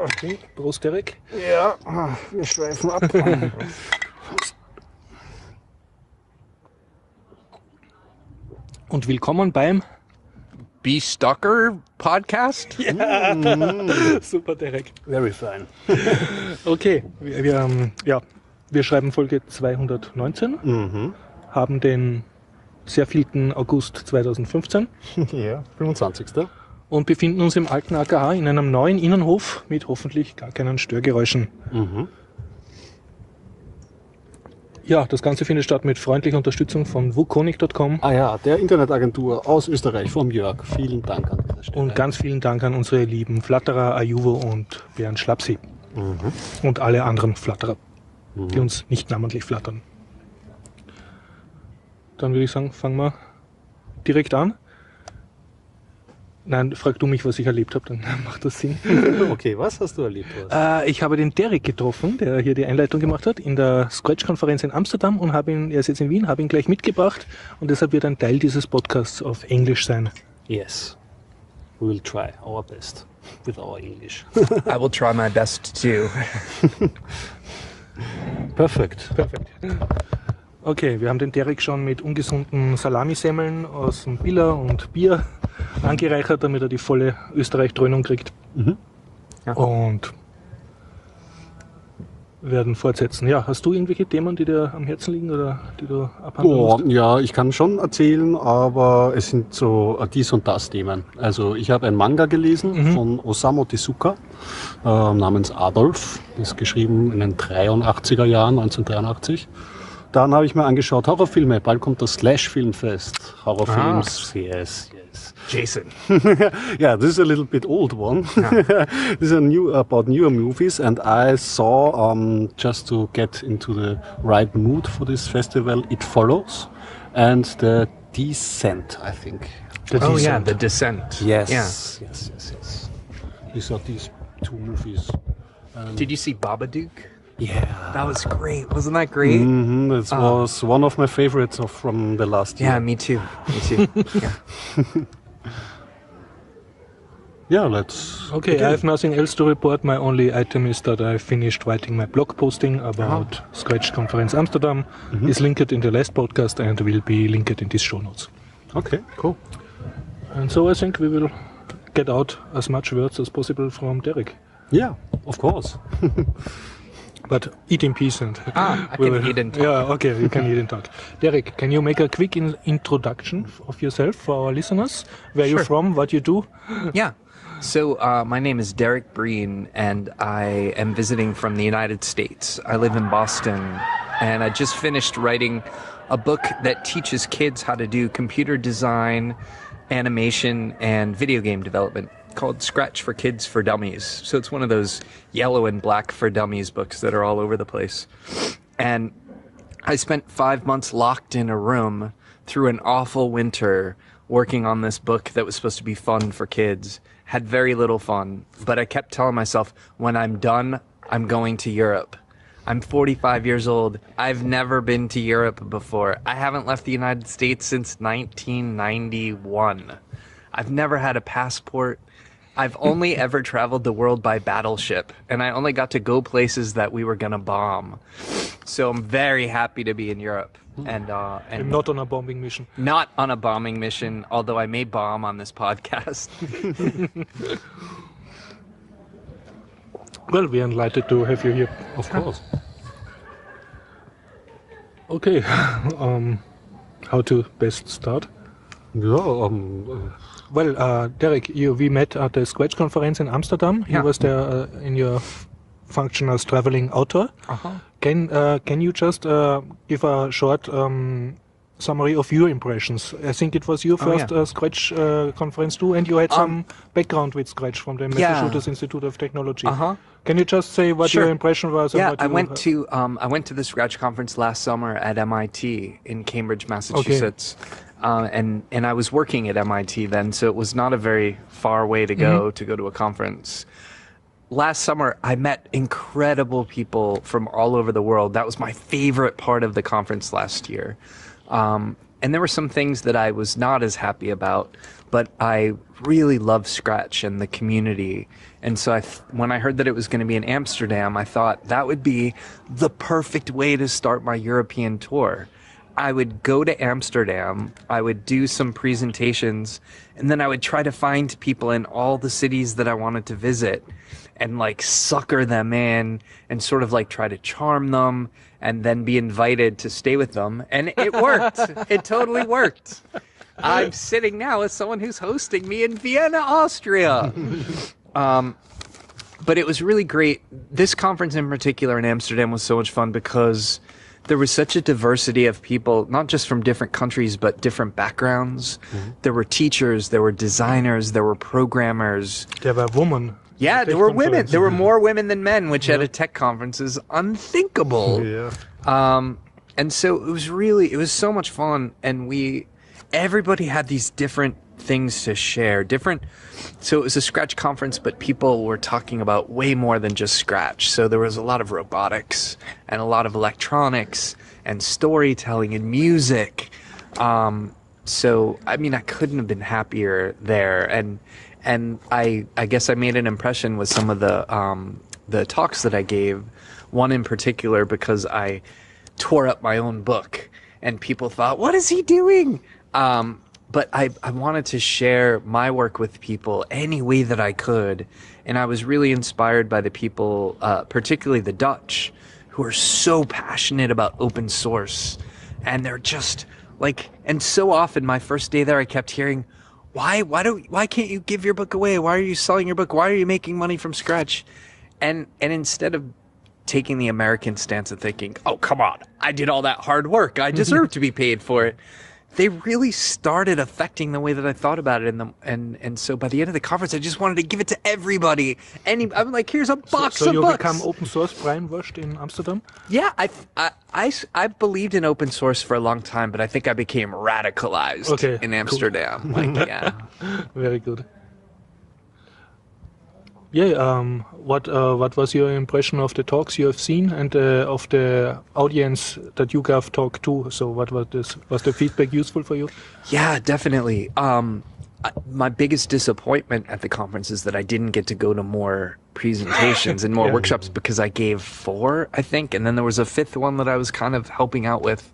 Okay. Prost, Derek. Ja, wir schweifen ab. Und willkommen beim Biertaucherpodcast? Ja, super, Derek. Very fine. Okay, wir schreiben Folge 219, haben den sehr vielten August 2015 Ja, 25. und befinden uns im alten AKH in einem neuen Innenhof mit hoffentlich gar keinen Störgeräuschen. Ja, das Ganze findet statt mit freundlicher Unterstützung von wukonic.com. Ah ja, der Internetagentur aus Österreich, vom Jörg. Vielen Dank an dieser Stelle. Und ganz vielen Dank an unsere lieben Flatterer, Ajuvo und Bernd Schlapsi. Und alle anderen Flatterer, die uns nicht namentlich flattern. Dann würde ich sagen, fangen wir direkt an. Nein, frag du mich, was ich erlebt habe, dann macht das Sinn. Okay, was hast du erlebt? Ich habe den Derek getroffen, der hier die Einleitung gemacht hat, in der Scratch-Konferenz in Amsterdam und er ist jetzt in Wien, habe ihn gleich mitgebracht und deshalb wird ein Teil dieses Podcasts auf Englisch sein. Yes, we will try our best with our English. I will try my best too. Perfekt. Okay, wir haben den Derek schon mit ungesunden Salamisemmeln aus dem Biller und Bier angereichert, damit er die volle Österreich-Dröhnung kriegt. Ja. Und werden fortsetzen. Ja, hast du irgendwelche Themen, die dir am Herzen liegen oder die du abhandeln musst? Ja, ich kann schon erzählen, aber es sind so dies und das Themen. Also ich habe ein Manga gelesen von Osamu Tezuka namens Adolf. Das ist geschrieben in den 83er Jahren, 1983. Dann habe ich mir angeschaut Horrorfilme. Bald kommt das Slash-Filmfest. Horrorfilms, yes. Jason. Yeah, this is a little bit old one. This is about newer movies, and I saw just to get into the right mood for this festival, It Follows and The Descent, I think. The Descent. Yes. Yeah. Yes. These are these two movies. Did you see Babadook? Yeah. That was great. Wasn't that great? It was one of my favorites from the last year. Yeah, me too. Yeah. Yeah, let's... Okay, I have nothing else to report. My only item is that I finished writing my blog posting about Scratch Conference Amsterdam. Is linked in the last podcast and will be linked in these show notes. Okay, cool. And so I think we will get out as much words as possible from Derek. Yeah, of course. But eat in peace and... I can eat and talk. Yeah, okay, you can eat and talk. Derek, can you make a quick introduction of yourself for our listeners? Where you're from, what you do? Yeah. So my name is Derek Breen, and I am visiting from the United States. I live in Boston, and I just finished writing a book that teaches kids how to do computer design, animation, and video game development, called Scratch for Kids for Dummies. So it's one of those yellow and black for dummies books that are all over the place. And I spent 5 months locked in a room through an awful winter working on this book that was supposed to be fun for kids. Had very little fun, but I kept telling myself, when I'm done, I'm going to Europe. I'm 45 years old. I've never been to Europe before. I haven't left the United States since 1991. I've never had a passport. I've only ever traveled the world by battleship, and I only got to go places that we were going to bomb. So I'm very happy to be in Europe. And not on a bombing mission. Not on a bombing mission, although I may bomb on this podcast. Well, we are delighted to have you here. Of course. Okay, how to best start? Yeah, Well, Derek, we met at the Scratch conference in Amsterdam. You was there in your function as traveling author. Can you just give a short summary of your impressions? I think it was your first Scratch conference too, and you had some background with Scratch from the Massachusetts Institute of Technology. Can you just say what your impression was? Yeah, I went to the Scratch conference last summer at MIT in Cambridge, Massachusetts. And I was working at MIT then, so it was not a very far way to go to a conference. Last summer, I met incredible people from all over the world. That was my favorite part of the conference last year. And there were some things that I was not as happy about, but I really love Scratch and the community. And so when I heard that it was going to be in Amsterdam, I thought that would be the perfect way to start my European tour. I would go to Amsterdam, I would do some presentations, and then I would try to find people in all the cities that I wanted to visit and like sucker them in and sort of like try to charm them and then be invited to stay with them. And it worked. It totally worked. I'm sitting now with someone who's hosting me in Vienna, Austria. But it was really great. This conference in particular in Amsterdam was so much fun because there was such a diversity of people, not just from different countries, but different backgrounds. Mm-hmm. There were teachers, there were designers, there were programmers. There were women. Yeah, there were women. There were more women than men, which at a tech conference is unthinkable. Yeah. And so it was so much fun. And everybody had these different things to share. So it was a Scratch conference, but people were talking about way more than just Scratch. So there was a lot of robotics and a lot of electronics and storytelling and music. So, I mean, I couldn't have been happier there. And I guess I made an impression with some of the talks that I gave. One in particular because I tore up my own book and people thought, what is he doing? But I wanted to share my work with people any way that I could. And I was really inspired by the people, particularly the Dutch, who are so passionate about open source. And they're just like, and so often my first day there, I kept hearing, why can't you give your book away? Why are you selling your book? Why are you making money from Scratch? And instead of taking the American stance and thinking, oh, come on, I did all that hard work, I deserve to be paid for it. They really started affecting the way that I thought about it, and so by the end of the conference, I just wanted to give it to everybody. I'm like, here's a box of books. So you become open source brainwashed in Amsterdam? Yeah, I believed in open source for a long time, but I think I became radicalized in Amsterdam. Cool. Like, yeah, very good. Yeah, what was your impression of the talks you have seen and of the audience that you gave talk to? So what was the feedback useful for you? Yeah, definitely. My biggest disappointment at the conference is that I didn't get to go to more presentations and more workshops because I gave 4, I think, and then there was a 5th one that I was kind of helping out with.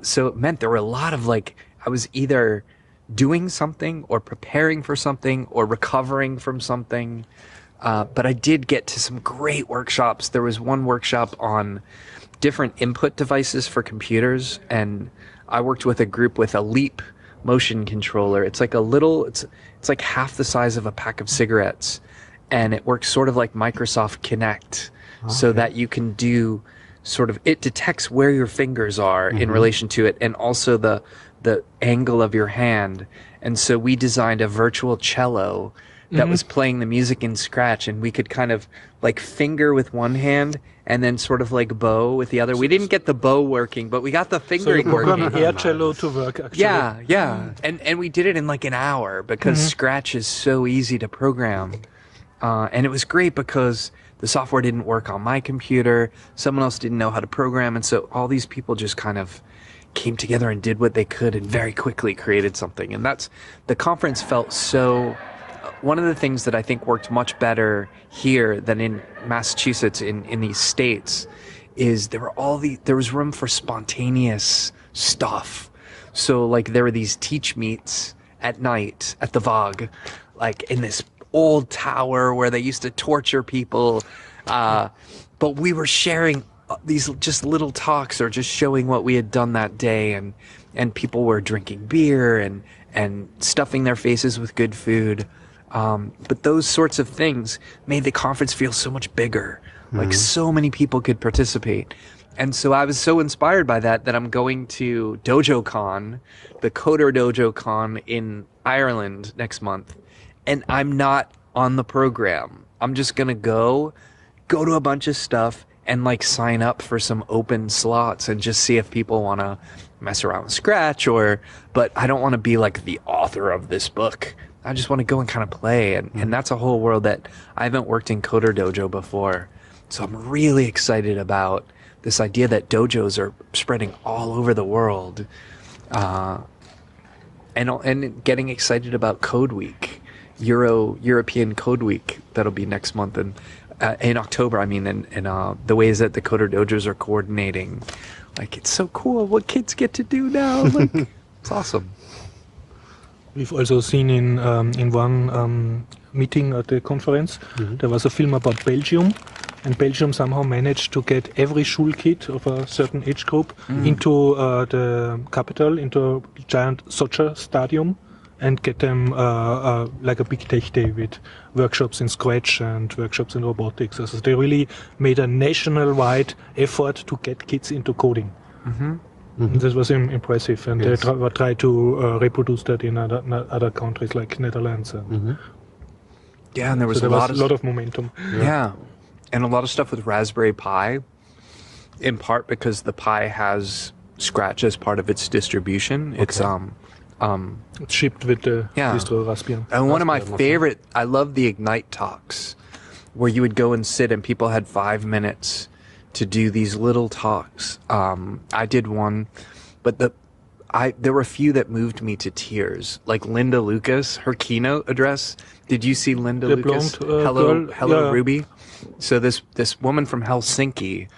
So it meant there were a lot of I was either doing something or preparing for something or recovering from something. But I did get to some great workshops. There was one workshop on different input devices for computers, and I worked with a group with a Leap motion controller. It's like it's like half the size of a pack of cigarettes, and it works sort of like Microsoft Kinect, so that you can do it detects where your fingers are in relation to it, and also the angle of your hand. And so we designed a virtual cello that was playing the music in Scratch, and we could kind of finger with one hand and then sort of bow with the other. We didn't get the bow working, but we got the fingering working. So air cello to work, actually. Yeah. And we did it in an hour because Scratch is so easy to program. And it was great because the software didn't work on my computer. Someone else didn't know how to program. And so all these people just kind of came together and did what they could and very quickly created something. And the conference felt so... One of the things that I think worked much better here than in Massachusetts in these states is there was room for spontaneous stuff. So there were these teach meets at night at the Waag, in this old tower where they used to torture people. But we were sharing these just little talks or just showing what we had done that day, and people were drinking beer and stuffing their faces with good food. But those sorts of things made the conference feel so much bigger. So many people could participate. And so I was so inspired by that I'm going to DojoCon, the Coder-Dojo Con in Ireland next month. And I'm not on the program. I'm just going to go to a bunch of stuff and sign up for some open slots and just see if people want to mess around with Scratch but I don't want to be the author of this book. I just want to go and kind of play. And that's a whole world that I haven't worked in Coder-Dojo before. So I'm really excited about this idea that dojos are spreading all over the world. And getting excited about Codeweek, European Codeweek, that'll be next month in October. I mean, and the ways that the Coder-Dojos are coordinating, like it's so cool what kids get to do now. Like it's awesome. We've also seen in one meeting at the conference, there was a film about Belgium, and Belgium somehow managed to get every school kid of a certain age group into the capital, into a giant soccer stadium, and get them like a big tech day with workshops in Scratch and workshops in robotics. So they really made a national-wide effort to get kids into coding. This was impressive, and they try to reproduce that in other countries like Netherlands. Yeah, and there was a lot of momentum. Yeah, and a lot of stuff with RaspberryPi, in part because the Pi has Scratch as part of its distribution. Okay. It's shipped with the distro Raspbian. And one of my favorite, I love the Ignite talks, where you would go and sit and people had 5 minutes to do these little talks. I did one, but there were a few that moved me to tears. Like Linda Liukas, her keynote address. Did you see Linda Liukas? Hello, Ruby. So this woman from Helsinki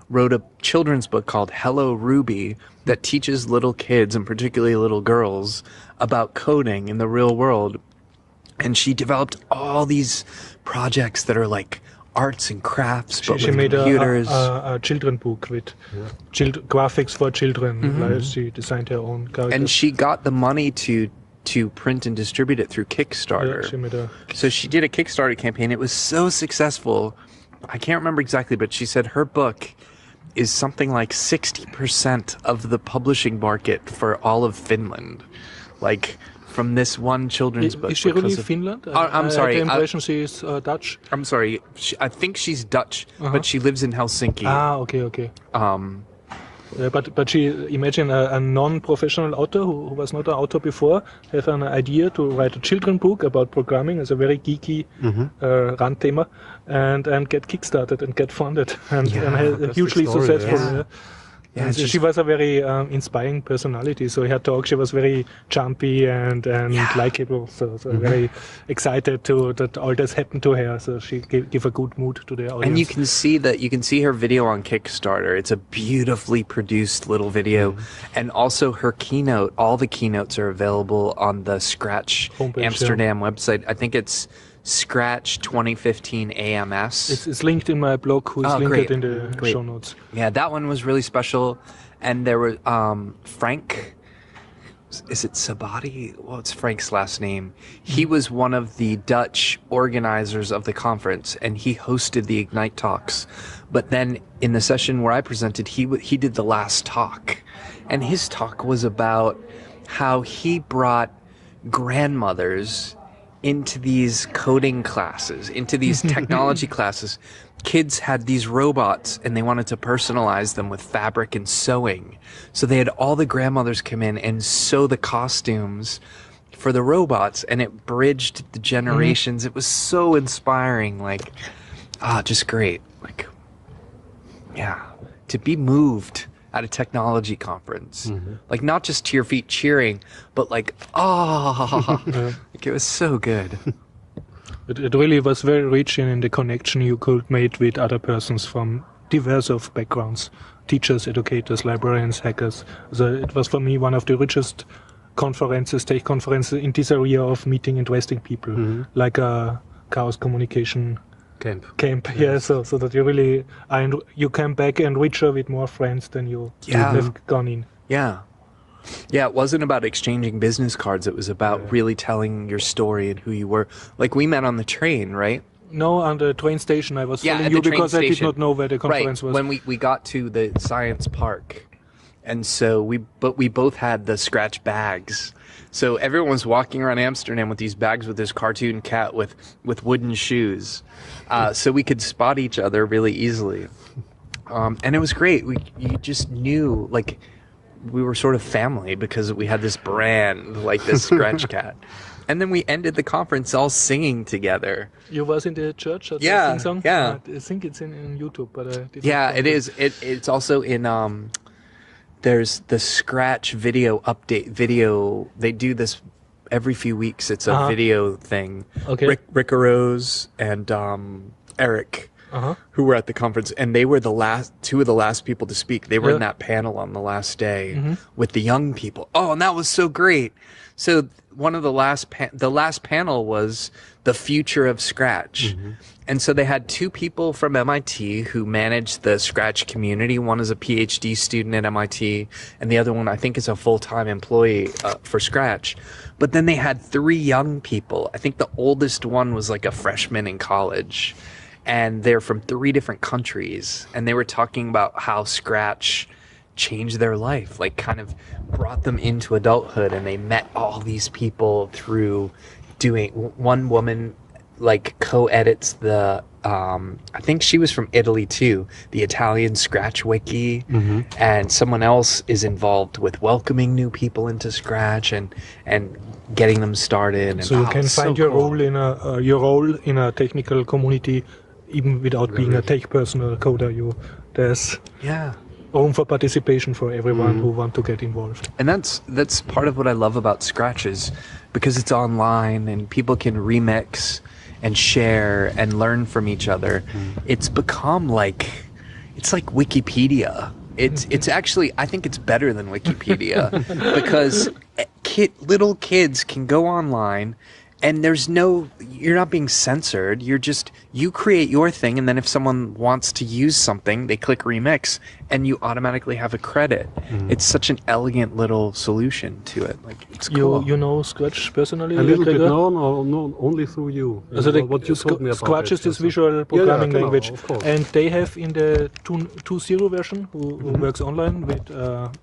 wrote a children's book called Hello Ruby that teaches little kids, and particularly little girls, about coding in the real world. And she developed all these projects that are like arts and crafts, but she with made computers. a children book with graphics for children. Like she designed her own characters. And she got the money to print and distribute it through Kickstarter. So she did a Kickstarter campaign. It was so successful. I can't remember exactly, but she said her book is something like 60% of the publishing market for all of Finland. Like, from this one children's book. Is she really Finland? I'm sorry. I have the impression she is Dutch. I'm sorry. I think she's Dutch, but she lives in Helsinki. Okay. But she, imagine a non-professional author who was not an author before, have an idea to write a children book about programming as a very geeky Randthema, and get kickstarted and get funded and hugely successful. Yeah, she was a very inspiring personality. So her talk, she was very jumpy and likable. So very excited that all this happened to her. So she gave a good mood to the audience. And you can see her video on Kickstarter. It's a beautifully produced little video, and also her keynote. All the keynotes are available on the Scratch homepage, Amsterdam website. I think it's Scratch 2015 AMS. It's linked in my blog, who's linked in the show notes. Yeah, that one was really special. And there was Frank, is it Sabaté? What's Frank's last name? He was one of the Dutch organizers of the conference, and he hosted the Ignite talks. But then in the session where I presented, he did the last talk. And his talk was about how he brought grandmothers into these coding classes, into these technology classes. Kids had these robots and they wanted to personalize them with fabric and sewing. So they had all the grandmothers come in and sew the costumes for the robots, and it bridged the generations. It was so inspiring, like, just great. Like, yeah, to be moved at a technology conference, like not just to your feet cheering, but like, like it was so good. It really was very rich in the connection you could make with other persons from diverse of backgrounds, teachers, educators, librarians, hackers. So it was for me one of the richest conferences, tech conferences in this area of meeting interesting people, like a chaos communication camp. Yeah, so that you really you came back and richer with more friends than you have gone in. Yeah, it wasn't about exchanging business cards. It was about really telling your story and who you were. Like, we met on the train, right? No, on the train station. I was following you because I did not know where the conference was. When we got to the science park, and so we both had the Scratch bags. So everyone was walking around Amsterdam with these bags with this cartoon cat with wooden shoes. So we could spot each other really easily. And it was great. You just knew, like, we were sort of family because we had this brand, like this Scratch cat. And then we ended the conference all singing together. You was in the church at the sing song? Yeah. I think it's in YouTube, but it is. It's also in there's the Scratch video update video. They do this every few weeks. It's a video thing. Okay. Rick Rose and Eric, who were at the conference, and they were two of the last people to speak. They were in that panel on the last day with the young people. Oh, and that was so great. So one of the last panel was the future of Scratch. And so they had two people from MIT who manage the Scratch community. One is a PhD student at MIT, and the other one, I think, is a full-time employee for Scratch. But then they had three young people. I think the oldest one was like a freshman in college, and they're from 3 different countries. And they were talking about how Scratch changed their life, like kind of brought them into adulthood, and they met all these people through doing. One woman like co-edits the I think she was from Italy too, the Italian Scratch wiki, and someone else is involved with welcoming new people into Scratch and getting them started. And so you can find your role in a technical community even without being a tech person or a coder. There's room for participation for everyone who want to get involved. And that's part of what I love about Scratch, is because it's online and people can remix and share and learn from each other. It's become it's like Wikipedia. It's actually, I think it's better than Wikipedia because little kids can go online and you're not being censored. You create your thing, and then if someone wants to use something, they click remix and you automatically have a credit. It's such an elegant little solution to it. Like, it's cool. You know Scratch personally? A little bit, no, only through you. What you told me about Scratch is this visual programming language, and they have in the 2.0 version, who works online with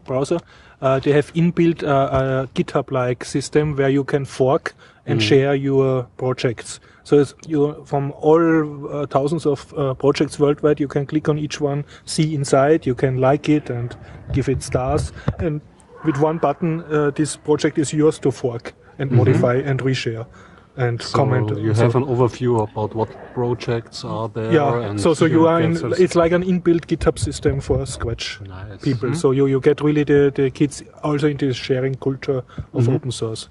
browser, they have inbuilt a GitHub-like system where you can fork and share your projects. So from all thousands of projects worldwide, you can click on each one, see inside, you can like it and give it stars. And with one button, this project is yours to fork and modify and reshare and comment. You have an overview about what projects are there. Yeah, and so you are it's like an inbuilt GitHub system for Scratch people. So you get really the kids also into the sharing culture of open source.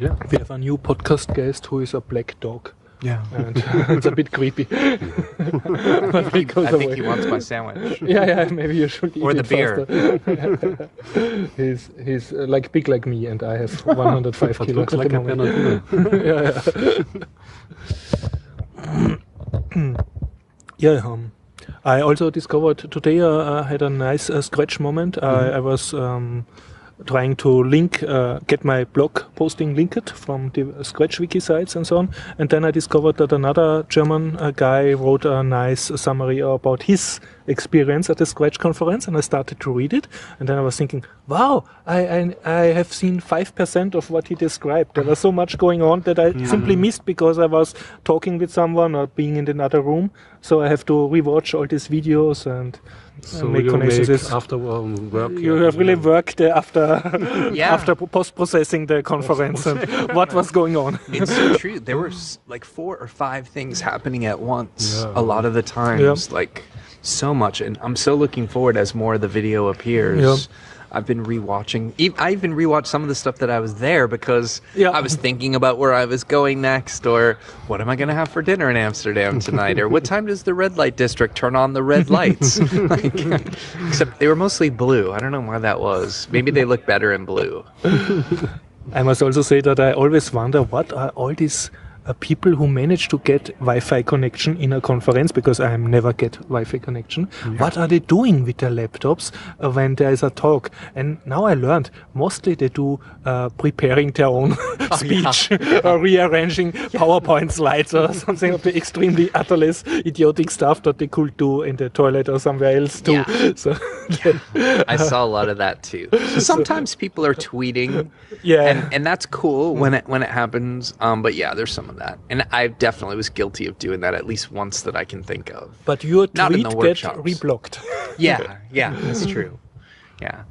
Yeah. We have a new podcast guest who is a black dog. Yeah. And it's a bit creepy. But I think he wants my sandwich. Yeah, maybe you should eat or the it beer. He's like big like me, and I have 105 kilos. Looks like a Bernardino. I also discovered today I had a nice Scratch moment. I was trying to get my blog posting linked from the Scratch wiki sites and so on. And then I discovered that another German guy wrote a nice summary about his experience at the Scratch conference, and I started to read it. And then I was thinking, wow, I have seen 5% of what he described. There was so much going on that I simply missed because I was talking with someone or being in another room. So I have to rewatch all these videos and make connections. After work. You have really worked after post-processing the conference and what was going on. It's so true. There were like 4 or 5 things happening at once a lot of the times. Like so much. And I'm so looking forward as more of the video appears. Yeah. I've been rewatching. I even rewatched some of the stuff that I was there because I was thinking about where I was going next, or what am I going to have for dinner in Amsterdam tonight, or what time does the red light district turn on the red lights? Except they were mostly blue. I don't know why that was. Maybe they look better in blue. I must also say that I always wonder what are all these people who manage to get Wi-Fi connection in a conference, because I never get Wi-Fi connection. What are they doing with their laptops when there is a talk? And now I learned mostly they do preparing their own speech or rearranging PowerPoint slides or something of the extremely utterless idiotic stuff that they could do in the toilet or somewhere else too. So I saw a lot of that too. Sometimes people are tweeting, and that's cool when it happens. But there's some of that, and I definitely was guilty of doing that at least once that I can think of. But your tweet get reblocked. yeah, that's true. Yeah.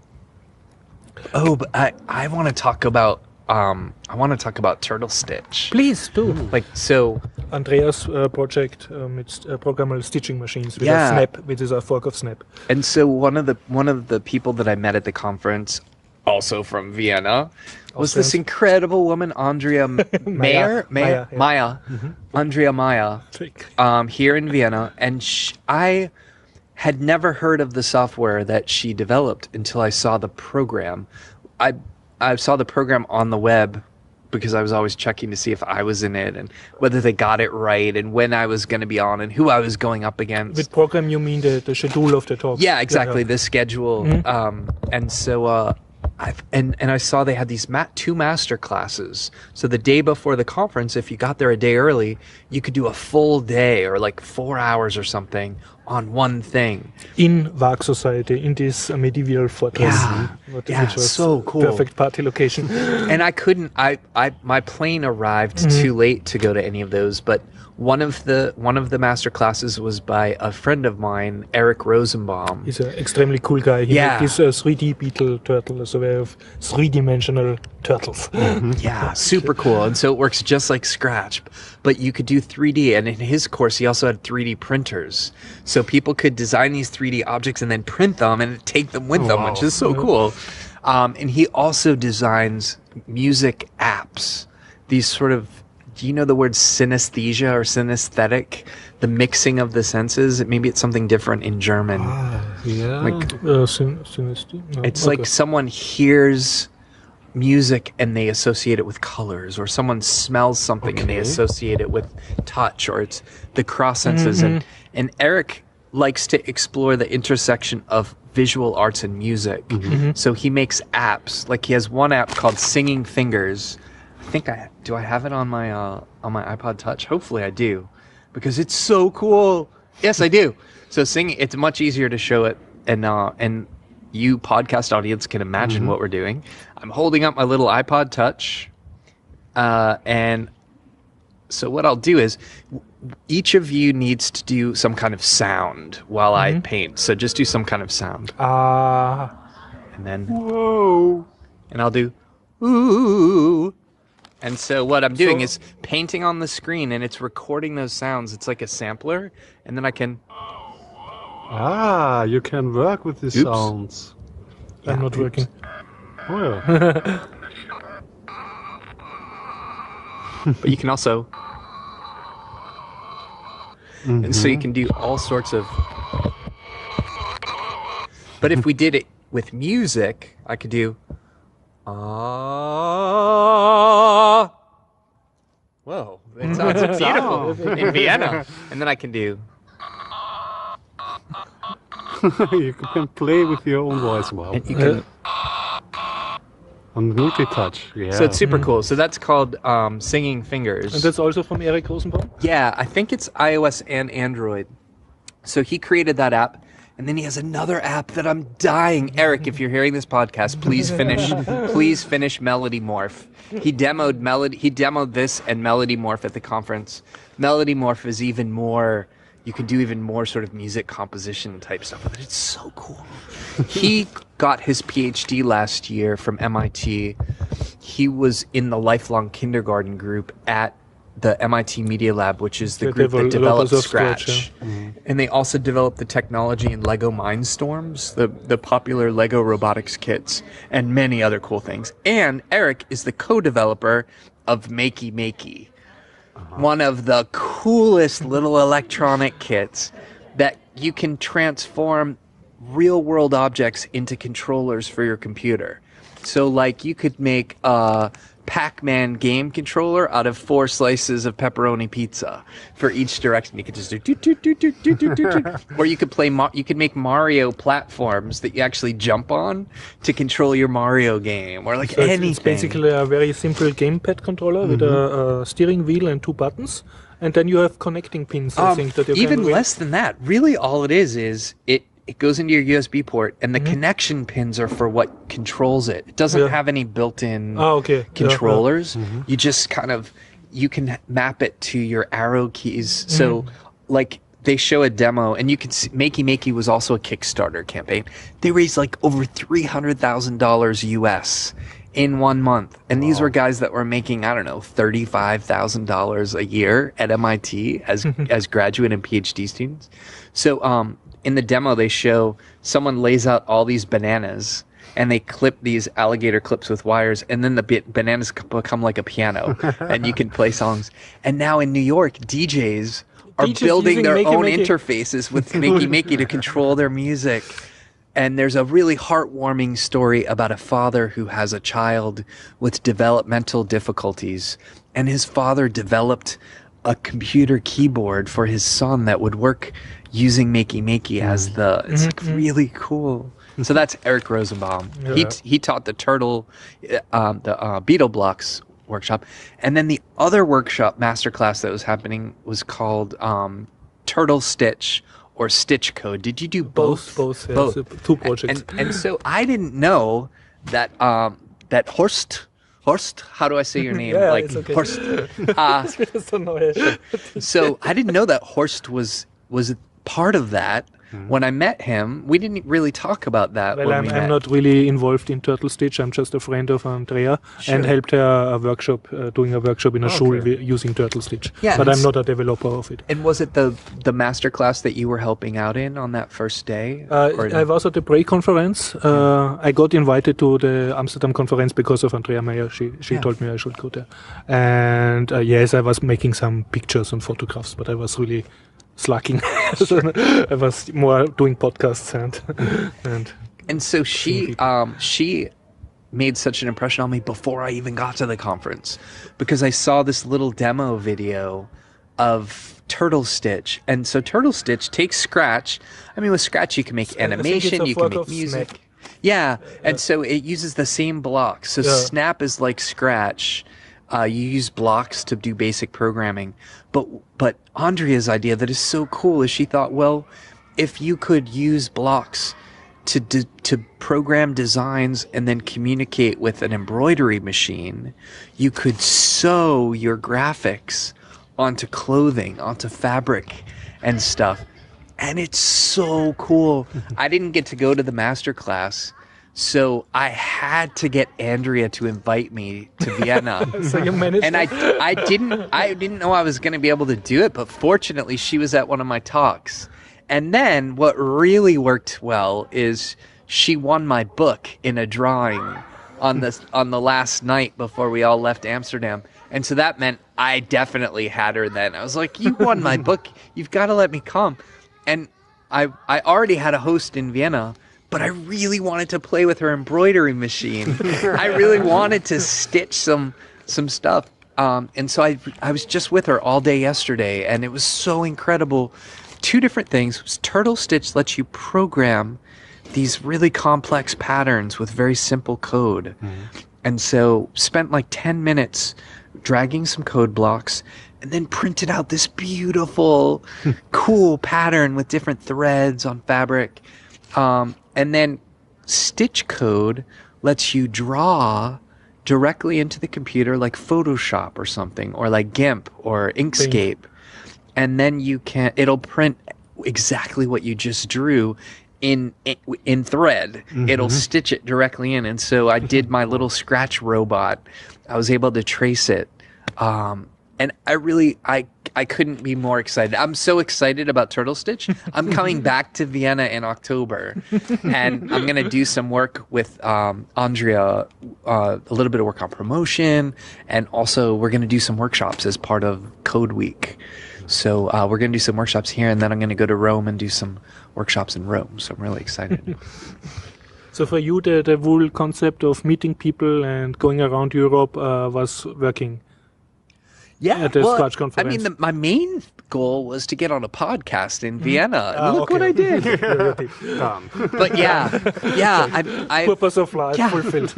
Oh, but I want to talk about Turtlestitch. Please do. So Andreas project mit programmable stitching machines with a snap, which is a fork of snap. And so one of the people that I met at the conference, also from Vienna, was this incredible woman, Andrea Mayr, Andrea Mayr, here in Vienna, and I had never heard of the software that she developed until I saw the program. I saw the program on the web because I was always checking to see if I was in it and whether they got it right and when I was going to be on and who I was going up against. With program, you mean the schedule of the talk? Yeah, exactly, the schedule. And so I saw they had these 2 master classes. So the day before the conference, if you got there a day early, you could do a full day or like 4 hours or something on one thing. In Waag Society, in this medieval fortress. Which was so cool. Perfect party location. And I couldn't, my plane arrived too late to go to any of those, but one of the master classes was by a friend of mine, Eric Rosenbaum. He's an extremely cool guy. He made this 3D beetle turtle, so we have 3-dimensional turtles. Yeah, super cool. And so it works just like Scratch, but you could do 3D. And in his course, he also had 3D printers. So people could design these 3D objects and then print them and take them with them, which is so cool. And he also designs music apps. These sort of, do you know the word synesthesia or synesthetic? The mixing of the senses? Maybe it's something different in German. Synesthesia? No. It's like someone hears music and they associate it with colors, or someone smells something and they associate it with touch, or it's the cross senses. And Eric likes to explore the intersection of visual arts and music. So he makes apps. Like he has one app called Singing Fingers. I think do I have it on my iPod Touch? Hopefully I do, because it's so cool. Yes, I do. So singing, it's much easier to show it, and you podcast audience can imagine what we're doing. I'm holding up my little iPod Touch, and so what I'll do is each of you needs to do some kind of sound while I paint. So just do some kind of sound. And then whoa, and I'll do ooh. And so what I'm doing is painting on the screen, and it's recording those sounds. It's like a sampler, and then I can... you can work with these sounds. I'm not working. Oh, yeah. But you can also... And so you can do all sorts of... But if we did it with music, I could do... Whoa, it sounds beautiful in Vienna. And then I can do... You can play with your own voice. Wow. And you can... On multi-touch, yeah. So it's super cool. So that's called Singing Fingers. And that's also from Eric Rosenbaum? Yeah, I think it's iOS and Android. So he created that app. And then he has another app that I'm dying. Eric, if you're hearing this podcast, please finish Melody Morph. He demoed this and Melody Morph at the conference. Melody Morph is even more, you can do even more sort of music composition type stuff with it. It's so cool. He got his PhD last year from MIT. He was in the lifelong kindergarten group at the MIT Media Lab, which is the group that developed Scratch. And they also developed the technology in Lego Mindstorms, the popular Lego robotics kits, and many other cool things. And Eric is the co-developer of Makey Makey, one of the coolest little electronic kits that you can transform real-world objects into controllers for your computer. So, like, you could make a Pac-Man game controller out of 4 slices of pepperoni pizza for each direction. You could just do or you could play. You could make Mario platforms that you actually jump on to control your Mario game, or like so anything. It's basically a very simple gamepad controller with a steering wheel and 2 buttons, and then you have connecting pins. I think that you even less than that. Really, all it is it goes into your USB port, and the connection pins are for what controls it. It doesn't have any built-in controllers. You just you can map it to your arrow keys. So, like, they show a demo, and you can see Makey Makey was also a Kickstarter campaign. They raised like over $300,000 US in 1 month. And these were guys that were making, I don't know, $35,000 a year at MIT as graduate and PhD students. So in the demo, they show someone lays out all these bananas and they clip these alligator clips with wires, and then the bananas become like a piano and you can play songs. And now in New York, DJs are building their own interfaces with Makey Makey to control their music. And there's a really heartwarming story about a father who has a child with developmental difficulties. And his father developed a computer keyboard for his son that would work using Makey Makey as the... It's like really cool. So that's Eric Rosenbaum. Yeah. He taught the Beetle Blocks workshop. And then the other workshop masterclass that was happening was called Turtlestitch or Stitchcode. Did you do both? Both. Yes. Two projects. And so I didn't know that that Horst, how do I say your name? Yeah, like it's okay. Horst. So I didn't know that Horst was part of that. When I met him, we didn't really talk about that. Well, I'm not really involved in Turtlestitch. I'm just a friend of Andrea and helped her doing a workshop in a school using Turtlestitch. Yeah, but I'm not a developer of it. And was it the masterclass that you were helping out in on that first day? I was at the Breen conference. I got invited to the Amsterdam conference because of Andrea Mayr. She told me I should go there. And yes, I was making some pictures and photographs, but I was really slacking. I was more doing podcasts and so she made such an impression on me before I even got to the conference, because I saw this little demo video of Turtlestitch. And so Turtlestitch takes Scratch. I mean, with Scratch you can make animation, you can make music. Yeah, and so it uses the same blocks. So Snap is like Scratch. You use blocks to do basic programming. But Andrea's idea that is so cool is she thought, well, if you could use blocks to program designs and then communicate with an embroidery machine, you could sew your graphics onto clothing, onto fabric and stuff. And it's so cool. I didn't get to go to the master class, so I had to get Andrea to invite me to Vienna. So you managed. And I didn't know I was going to be able to do it, but fortunately she was at one of my talks. And then what really worked well is she won my book in a drawing on the last night before we all left Amsterdam. And so that meant I definitely had her then. I was like, you won my book. You've got to let me come. And I already had a host in Vienna, but I really wanted to play with her embroidery machine. I really wanted to stitch some stuff. And so I was just with her all day yesterday, and it was so incredible. Two different things. Turtlestitch lets you program these really complex patterns with very simple code. And so spent like 10 minutes dragging some code blocks and then printed out this beautiful, cool pattern with different threads on fabric. And then Stitchcode lets you draw directly into the computer like Photoshop or something, or like GIMP or Inkscape. And then it'll print exactly what you just drew in thread. It'll stitch it directly in. And so I did my little Scratch robot. I was able to trace it. And I couldn't be more excited. I'm so excited about Turtlestitch. I'm coming back to Vienna in October, and I'm going to do some work with Andrea, a little bit of work on promotion, and also we're going to do some workshops as part of Codeweek. So we're going to do some workshops here, and then I'm going to go to Rome and do some workshops in Rome. So I'm really excited. So for you, the whole concept of meeting people and going around Europe was working. Yeah, at the Scratch conference. I mean, my main goal was to get on a podcast in Vienna. Look what I did. But I purpose of life fulfilled.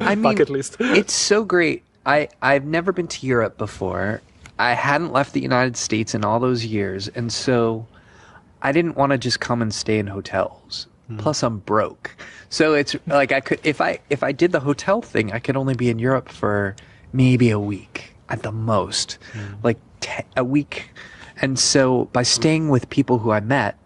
I mean, bucket list. It's so great. I've never been to Europe before. I hadn't left the United States in all those years, and so I didn't want to just come and stay in hotels. Plus, I'm broke, so it's like I could if I did the hotel thing, I could only be in Europe for maybe a week. At the most, like a week. And so by staying with people who I met,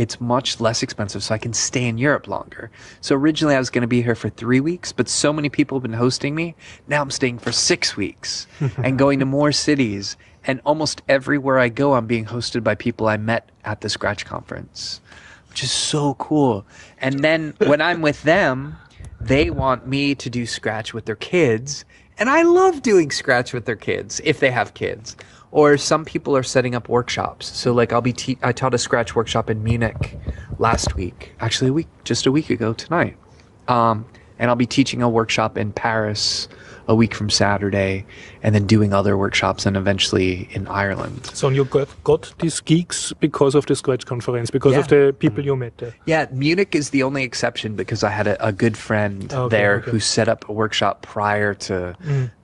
it's much less expensive, so I can stay in Europe longer. So originally I was going to be here for 3 weeks, but so many people have been hosting me. Now I'm staying for 6 weeks and going to more cities. And almost everywhere I go, I'm being hosted by people I met at the Scratch conference, which is so cool. And then when I'm with them, they want me to do Scratch with their kids. And I love doing Scratch with their kids, if they have kids. Or some people are setting up workshops. So like I taught a Scratch workshop in Munich last week, actually just a week ago tonight. And I'll be teaching a workshop in Paris a week from Saturday, and then doing other workshops and eventually in Ireland. So you got these gigs because of the Scratch conference, because of the people you met there? Yeah, Munich is the only exception because I had a good friend who set up a workshop prior to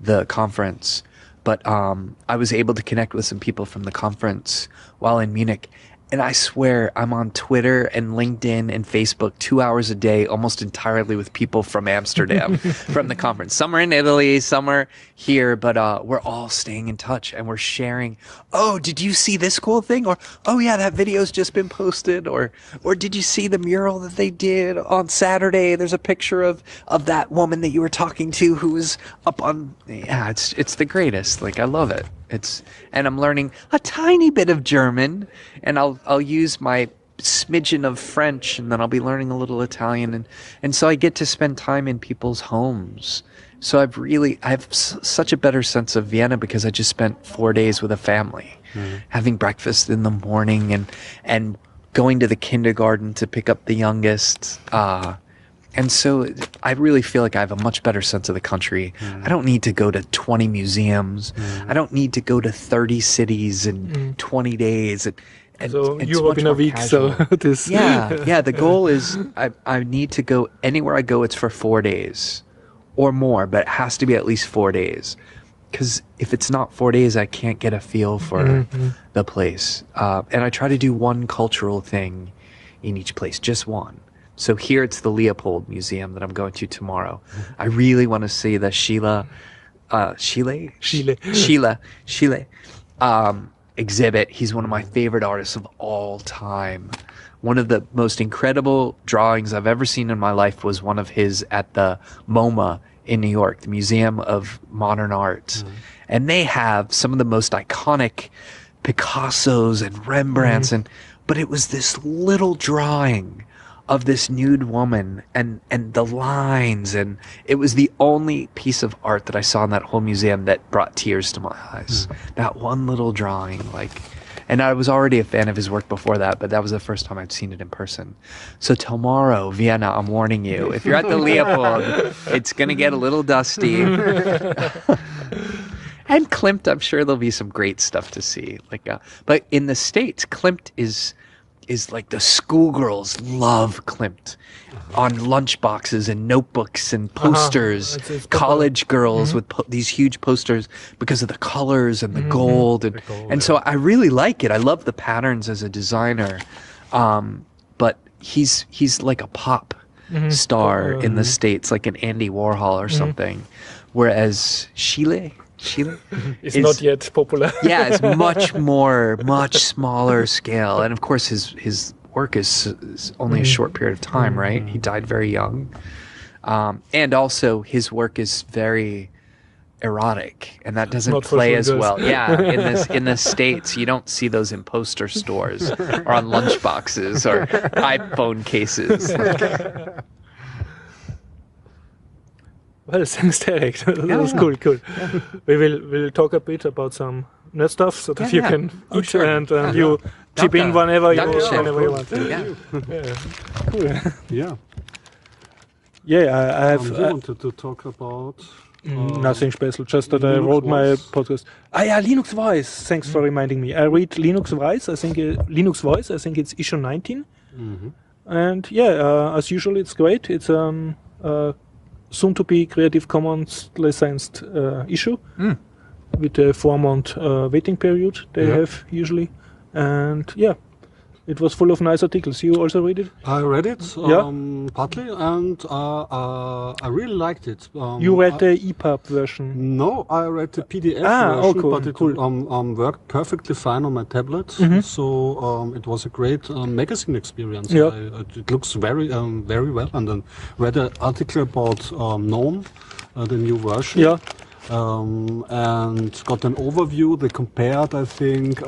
the conference. But I was able to connect with some people from the conference while in Munich. And I swear I'm on Twitter and LinkedIn and Facebook 2 hours a day, almost entirely with people from Amsterdam, from the conference. Some are in Italy, some are here, but we're all staying in touch and we're sharing. Oh, did you see this cool thing? Or, oh yeah, that video's just been posted. Or did you see the mural that they did on Saturday? There's a picture of that woman that you were talking to who was up on. Yeah, it's the greatest. Like, I love it. And I'm learning a tiny bit of German, and I'll use my smidgen of French, and then I'll be learning a little Italian, and so I get to spend time in people's homes. So I have such a better sense of Vienna because I just spent 4 days with a family, having breakfast in the morning and going to the kindergarten to pick up the youngest. And so I really feel like I have a much better sense of the country. I don't need to go to 20 museums. I don't need to go to 30 cities in 20 days. And so Europe in a week. Casual. So this. Yeah. The goal is I need to go anywhere I go. It's for 4 days or more, but it has to be at least 4 days. Because if it's not 4 days, I can't get a feel for the place. And I try to do one cultural thing in each place, just one. So here it's the Leopold Museum that I'm going to tomorrow. I really want to see the Schiele exhibit. He's one of my favorite artists of all time. One of the most incredible drawings I've ever seen in my life was one of his at the MoMA in New York, the Museum of Modern Art. And they have some of the most iconic Picassos and Rembrandts, but it was this little drawing of this nude woman and the lines, and it was the only piece of art that I saw in that whole museum that brought tears to my eyes. That one little drawing, and I was already a fan of his work before that, but that was the first time I'd seen it in person. So tomorrow, Vienna, I'm warning you, if you're at the Leopold, it's gonna get a little dusty. And Klimt, I'm sure there'll be some great stuff to see. But in the States, Klimt is like the schoolgirls love Klimt on lunchboxes and notebooks and posters. College girls with these huge posters because of the colors and the gold. And so I really like it. I love the patterns as a designer. But he's like a pop star in the States, like an Andy Warhol or something. Whereas Schiele is not yet popular. Yeah, it's much smaller scale. And of course his work is only a short period of time, right? He died very young. And also his work is very erotic, and that doesn't play as well. Yeah, in the States, you don't see those in poster stores or on lunchboxes or iPhone cases. Well, thanks, Derek. That was cool. Yeah. We'll talk a bit about some nerd stuff so that you can eat and you chip in whenever you want. Cool. I have. You wanted to talk about nothing special. Just that I wrote my podcast. Linux Voice. Thanks for reminding me. I read Linux Voice. I think it's issue 19. And as usual, it's great. It's soon to be Creative Commons licensed issue with a 4-month waiting period they have usually, and It was full of nice articles. You also read it? I read it, partly, and I really liked it. You read the EPUB version? No, I read the PDF version, but it worked perfectly fine on my tablet. So it was a great magazine experience. Yeah. It looks very well. And then read an article about Gnome, the new version. Yeah. And got an overview. They compared, I think,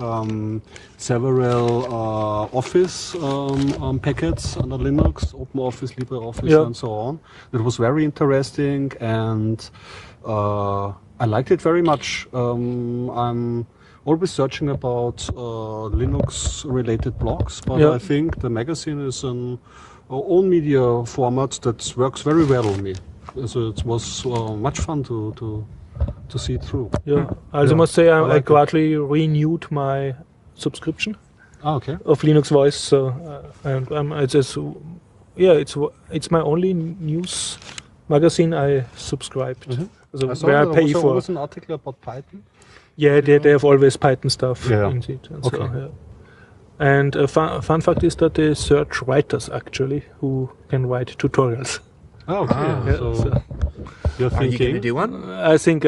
several Office packets under Linux, OpenOffice, LibreOffice, and so on. It was very interesting, and I liked it very much. I'm always searching about Linux-related blogs, but I think the magazine is an own media format that works very well on me. So it was much fun to see it through. Yeah, I also must say I gradually renewed my subscription of Linux Voice. So it's my only news magazine I subscribed. So where I pay for. Was an article about Python. Yeah, they have always Python stuff in it. And okay. So, and a fun fact is that they search writers actually who can write tutorials. Oh, okay. So you're thinking? Are you going to do one? I think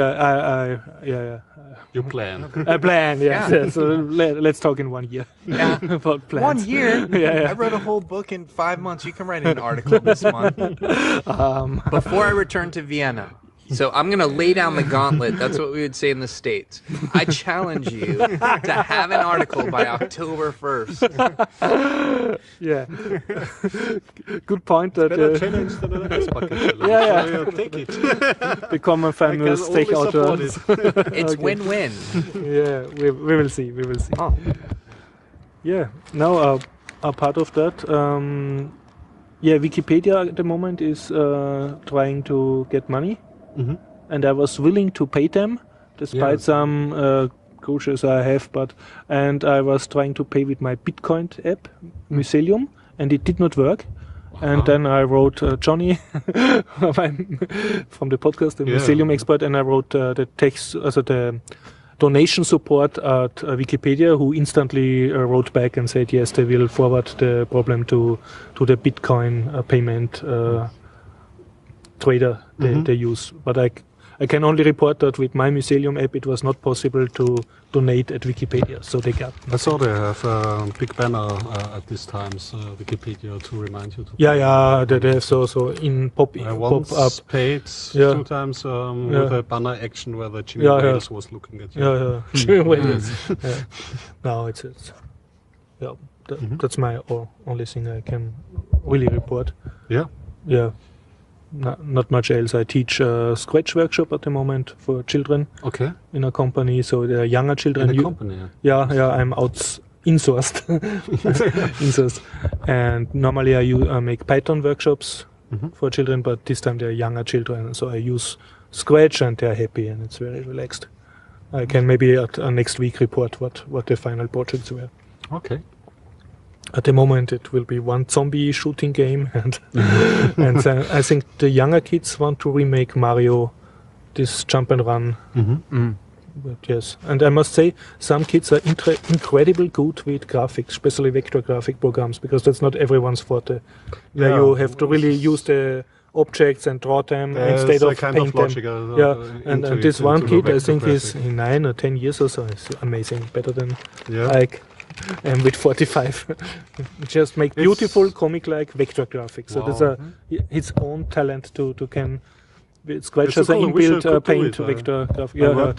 You plan. I plan, yes. So let's talk in 1 year. Yeah. About plans. 1 year? Yeah. I wrote a whole book in 5 months. You can write an article this month. Before I return to Vienna. So I'm going to lay down the gauntlet. That's what we would say in the States. I challenge you to have an article by October 1st. Yeah. Good point. That better challenge than an ice bucket challenge. So take it. Become a famous tech author. It's win-win. Yeah, we will see. We will see. Oh. Yeah. Now, a part of that. Wikipedia at the moment is trying to get money. And I was willing to pay them, despite some cautious I have, and I was trying to pay with my Bitcoin app, Mycelium, and it did not work. And then I wrote Johnny from the podcast, the Mycelium expert, and I wrote the text, also the donation support at Wikipedia, who instantly wrote back and said yes, they will forward the problem to the Bitcoin payment trader they use. But I can only report that with my Mycelium app it was not possible to donate at Wikipedia, so they got nothing. I saw they have a big banner at these times, Wikipedia, to remind you to they have so in pop up paid 2 times with a banner action where the Jimmy Wales was looking at you. Jimmy Wales. Now it's that's my only thing I can really report. Yeah. Not much else. I teach a Scratch workshop at the moment for children. Okay. In a company, so the younger children. In a company. Yeah. I'm insourced. Insourced. And normally I make Python workshops for children, but this time they're younger children, so I use Scratch and they're happy and it's very relaxed. I can maybe at next week report what the final projects were. Okay. At the moment, it will be one zombie shooting game, and I think the younger kids want to remake Mario, this jump and run. But yes, and I must say, some kids are incredibly good with graphics, especially vector graphic programs, because that's not everyone's forte. Where you have to really use the objects and draw them instead of paint them. And this one kid, I think, is 9 or 10 years or so. It's amazing, better than and with 45, just make beautiful comic-like vector graphics. So there's its own talent to can. Scratch has an inbuilt paint vector graphic. I worked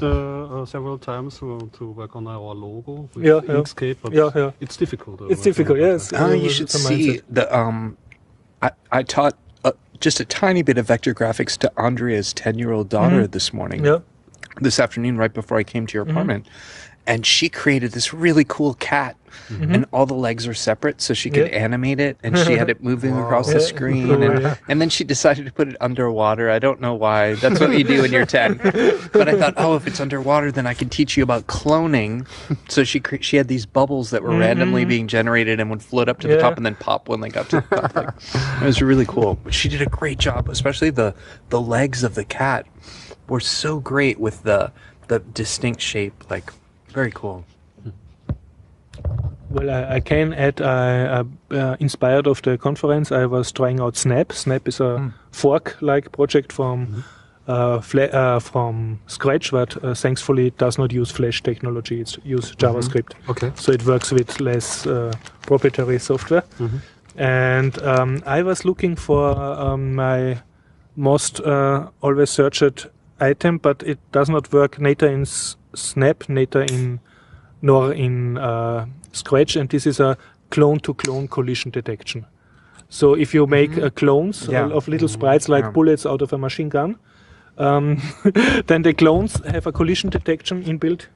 several times to work on our logo with Inkscape, but it's difficult. It's difficult, yes. You should see the. I taught just a tiny bit of vector graphics to Andrea's 10-year-old daughter this morning. This afternoon, right before I came to your apartment. And she created this really cool cat, and all the legs are separate, so she could animate it, and she had it moving across the screen, and then she decided to put it underwater. I don't know why. That's what you do when you're 10. But I thought, if it's underwater, then I can teach you about cloning. So she had these bubbles that were randomly being generated and would float up to the top and then pop when they got to the top. It was really cool. But she did a great job, especially the legs of the cat were so great with the distinct shape, very cool. Well, I can add, inspired of the conference, I was trying out Snap. Snap is a fork-like project from Scratch, but thankfully it does not use Flash technology. It uses JavaScript. Okay. So it works with less proprietary software. And I was looking for my most always searched item, but it does not work neither in Snap, nor in Scratch, and this is a clone-to-clone collision detection. So if you make clones of little sprites like bullets out of a machine gun, then the clones have a collision detection inbuilt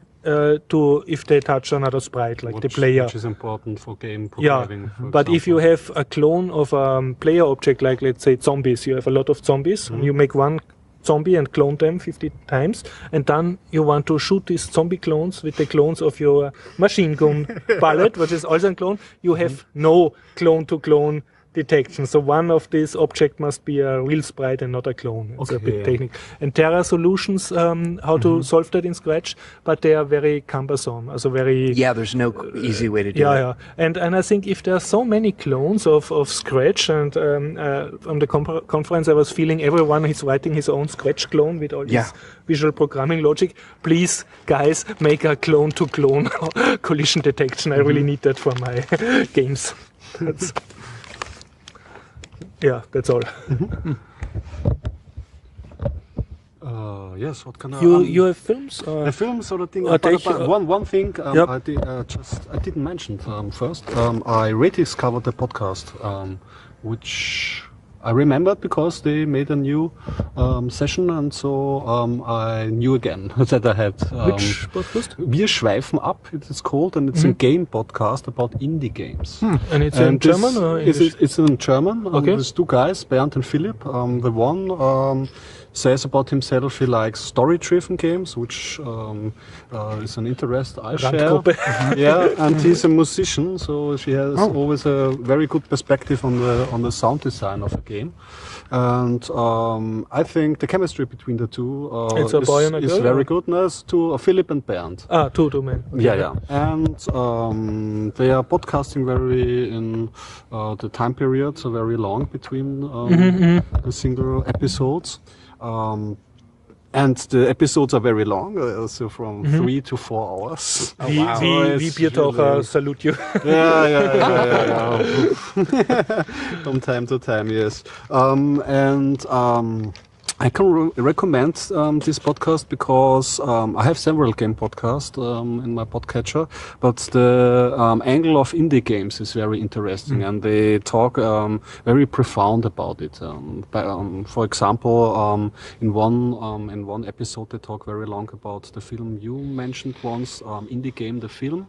to if they touch another sprite, like the player. Which is important for game programming. Yeah, but if you have a clone of a player object, like let's say zombies, you have a lot of zombies, and you make one zombie and clone them 50 times, and then you want to shoot these zombie clones with the clones of your machine gun bullet, which is also a clone, you have no clone-to-clone detection. So one of these objects must be a real sprite and not a clone. It's a bit technical. And there are solutions how to solve that in Scratch, but they are very cumbersome. Also very... Yeah, there's no easy way to do it. Yeah. And I think if there are so many clones of Scratch, and on the conference I was feeling everyone is writing his own Scratch clone with all this visual programming logic. Please, guys, make a clone-to-clone collision detection. I really need that for my games. That's all. Yes, what can I... You have films? The films or the thing. One thing I didn't mention first. I rediscovered the podcast, which I remembered because they made a new session, and so I knew again that I had. Which podcast? Wir schweifen ab, it is called, and it's a game podcast about indie games. And it's in German or English? It's in German. Okay. There's two guys, Bernd and Philipp. The one says about himself he likes story-driven games, which is an interest I share. Yeah, and he's a musician, so she has always a very good perspective on the sound design of a game. And I think the chemistry between the two is very good. No, it's Philipp and Bernd. Two men. Okay. Yeah. And they are podcasting very in the time periods are very long between the single episodes. And the episodes are very long, so from 3 to 4 hours. We Biertaucher salute you. Yeah. From time to time, yes. I can recommend this podcast because I have several game podcasts in my podcatcher, but the angle of indie games is very interesting, and they talk very profound about it. For example, in one episode they talk very long about the film you mentioned once, Indie Game the Film.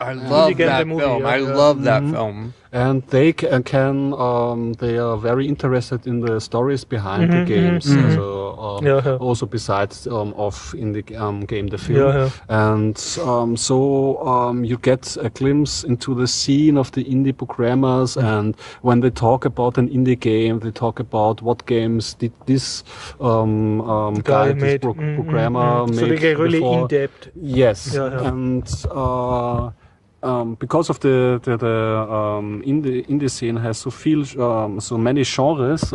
I love that film. I love that film. And they they are very interested in the stories behind the games. So, also besides in the game the film, and so you get a glimpse into the scene of the indie programmers, and when they talk about an indie game, they talk about what games did this guy, this programmer make. So they get really before. in depth. Yes, and. Because of the indie scene has so many genres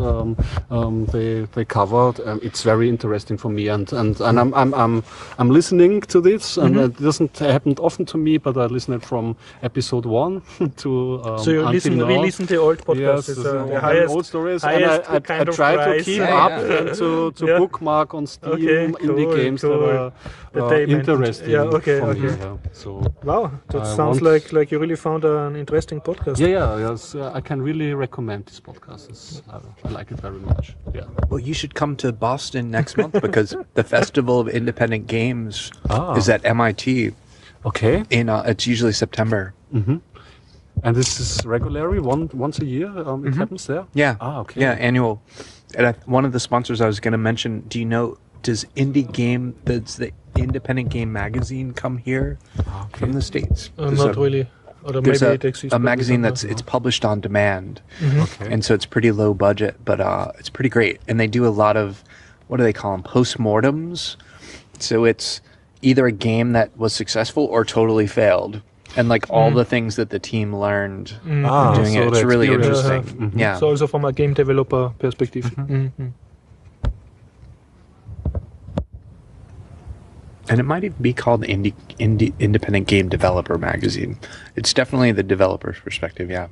they covered, it's very interesting for me, and I'm listening to this, and it doesn't happen often to me, but I listen it from episode 1 to so you listen the old podcasts. Yes, the highest old stories, highest and I try to keep up and to bookmark on Steam indie games that are interesting for me. Yeah. So wow, that sounds like you really found an interesting podcast. Yes, I can really recommend this podcast. I like it very much. Yeah. Well, you should come to Boston next month because the Festival of Independent Games is at MIT. Okay. It's usually September. And this is regularly once a year. It happens there. Yeah. Okay. Yeah, annual. And one of the sponsors I was going to mention. Do you know? Does the Independent Game Magazine come here from the States? Not really. Or maybe it exists. A magazine it's published on demand, and so it's pretty low budget, but it's pretty great. And they do a lot of, what do they call them, post-mortems. So it's either a game that was successful or totally failed. and like all the things that the team learned doing it. It's really interesting. Yeah. So also from a game developer perspective. And it might even be called Independent Game Developer Magazine. It's definitely the developer's perspective, yeah.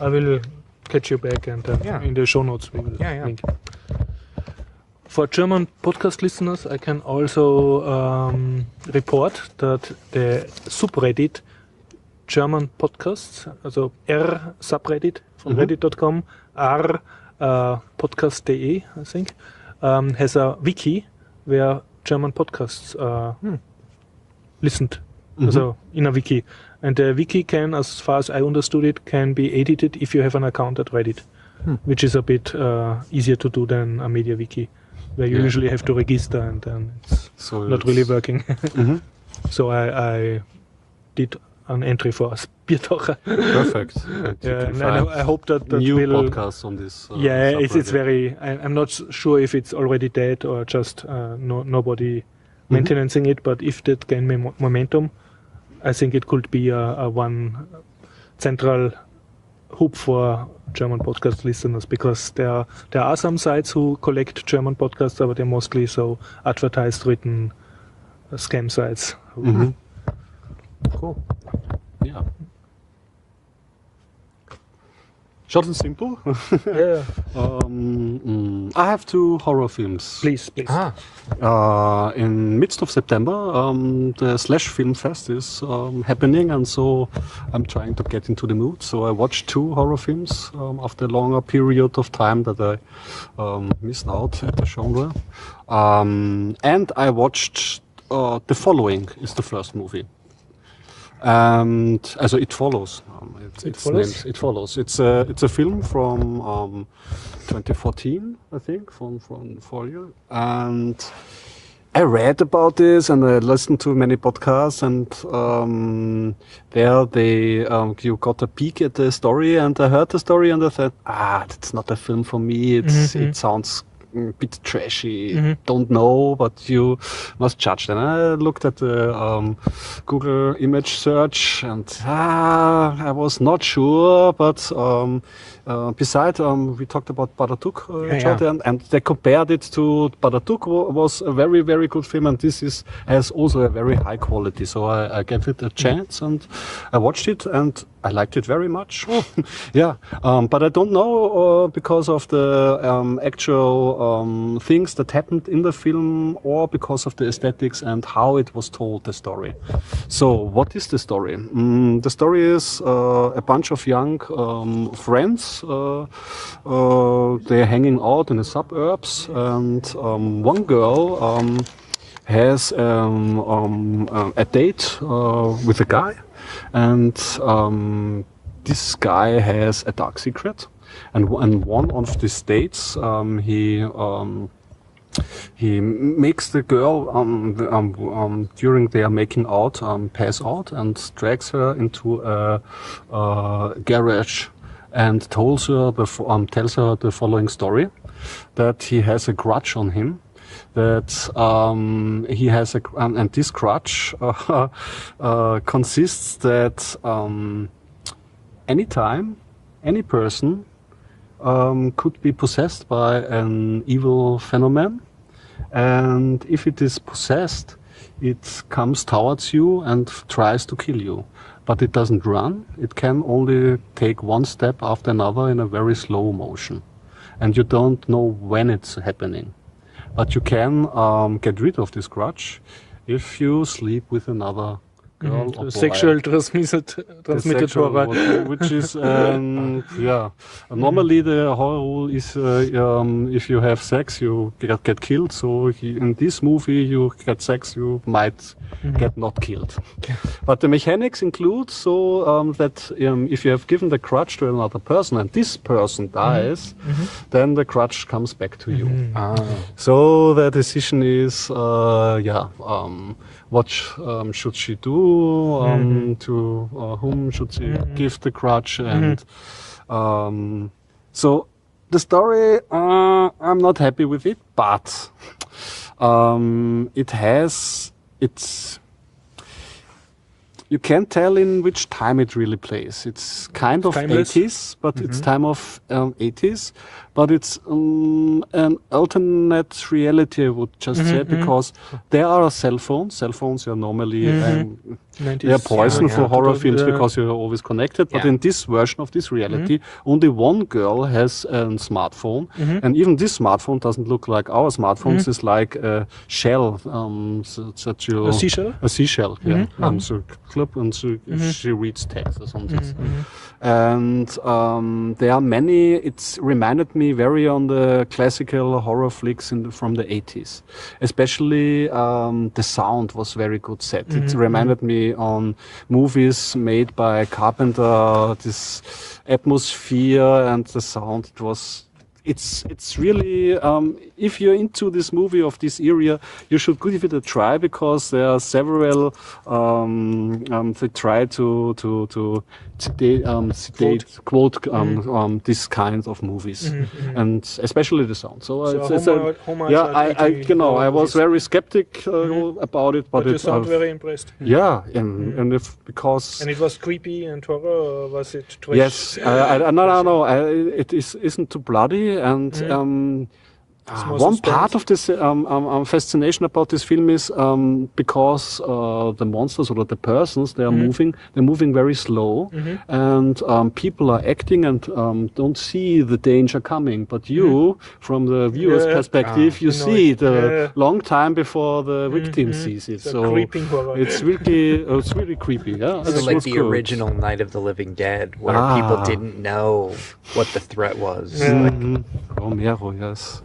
I will catch you back and in the show notes we will link. For German podcast listeners, I can also report that the subreddit German Podcasts, also R subreddit from reddit.com, R podcast.de, I think, has a wiki where German podcasts listened, so in a wiki. And the wiki can, as far as I understood it, can be edited if you have an account at Reddit, which is a bit easier to do than a media wiki, where you usually have to register and then it's not really working. So I did an entry for us, Biertaucher. Perfect. And I hope that new will podcasts on this. It's very. I'm not sure if it's already dead or just nobody maintaining it. But if that gain momentum, I think it could be a one central hub for German podcast listeners, because there are some sites who collect German podcasts, but they're mostly so advertised, written scam sites. Cool. Yeah. Short and simple. I have 2 horror films. Please. In midst of September, the Slash Film Fest is happening, and so I'm trying to get into the mood. So I watched 2 horror films after a longer period of time that I missed out at the genre. And I watched The Following is the first movie. And also It Follows. It Follows. It's a film from 2014, I think, from Folio. And I read about this and I listened to many podcasts, and there you got a peek at the story, and I heard the story and I thought, that's not a film for me. It sounds a bit trashy. Don't know, but you must judge. Then I looked at the Google image search, and I was not sure, but besides, we talked about Babadook, and they compared it to Babadook. Was a very, very good film, and this has also a very high quality. So I gave it a chance, and I watched it, and I liked it very much. But I don't know because of the actual things that happened in the film, or because of the aesthetics and how it was told, the story. So what is the story? The story is a bunch of young friends. They're hanging out in the suburbs, and one girl has a date with a guy, and this guy has a dark secret, and one of these dates he makes the girl during their making out pass out, and drags her into a garage and tells her the following story: that he has a grudge on him, that he has and this grudge consists that anytime any person could be possessed by an evil phenomenon, and if it is possessed, it comes towards you and tries to kill you. But it doesn't run. It can only take one step after another in a very slow motion. And you don't know when it's happening. But you can get rid of this grudge if you sleep with another girl or boy. Sexual transmitted horror. Which is, normally the horror rule is if you have sex, you get killed. So in this movie, you get sex, you might get not killed. But the mechanics include that if you have given the grudge to another person and this person dies, then the grudge comes back to you. So the decision is, what should she do? To whom should she give the grudge? And so the story, I'm not happy with it, but you can't tell in which time it really plays. It's kind of Timeless. 80s, but it's time of 80s. But it's an alternate reality, I would just say, because there are cell phones. Cell phones are normally they're poison for horror films because you're always connected. But in this version of this reality, only one girl has a smartphone, and even this smartphone doesn't look like our smartphones. It's like a shell, a seashell. A seashell, yeah. So clip and so she reads text or something. And there are many. It's reminded me very on the classical horror flicks from the 80s. Especially the sound was very good set. It reminded me on movies made by Carpenter. This atmosphere and the sound. It's really, if you're into this movie of this area, you should give it a try because there are several, they try to quote this kind of movies, and especially the sound. So I was very skeptic about it, but you sound very impressed. Yeah, and because... And it was creepy and horror, or was it trash? Yes, no, it isn't too bloody. And one part of this fascination about this film is because the monsters or the persons they're moving very slow, and people are acting and don't see the danger coming. But you, from the viewer's perspective, you see the long time before the victim sees it. So creeping horror. It's really creepy. Yeah, it's like the original Night of the Living Dead, where people didn't know what the threat was. Romero, yes.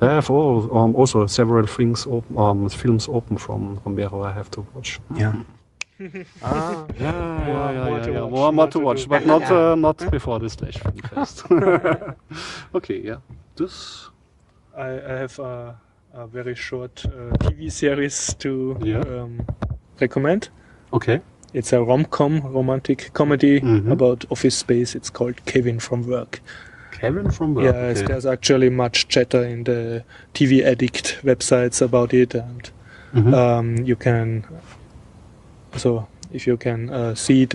I have also several films open from Romero I have to watch. Yeah. More to watch, but not before this Slash Film Fest. Okay, yeah. This. I have a very short TV series to recommend. Okay. It's a romantic comedy about office space. It's called Kevin from Work. Kevin from Work. Yes, there's actually much chatter in the TV Addict websites about it, and you can. So if you can see it,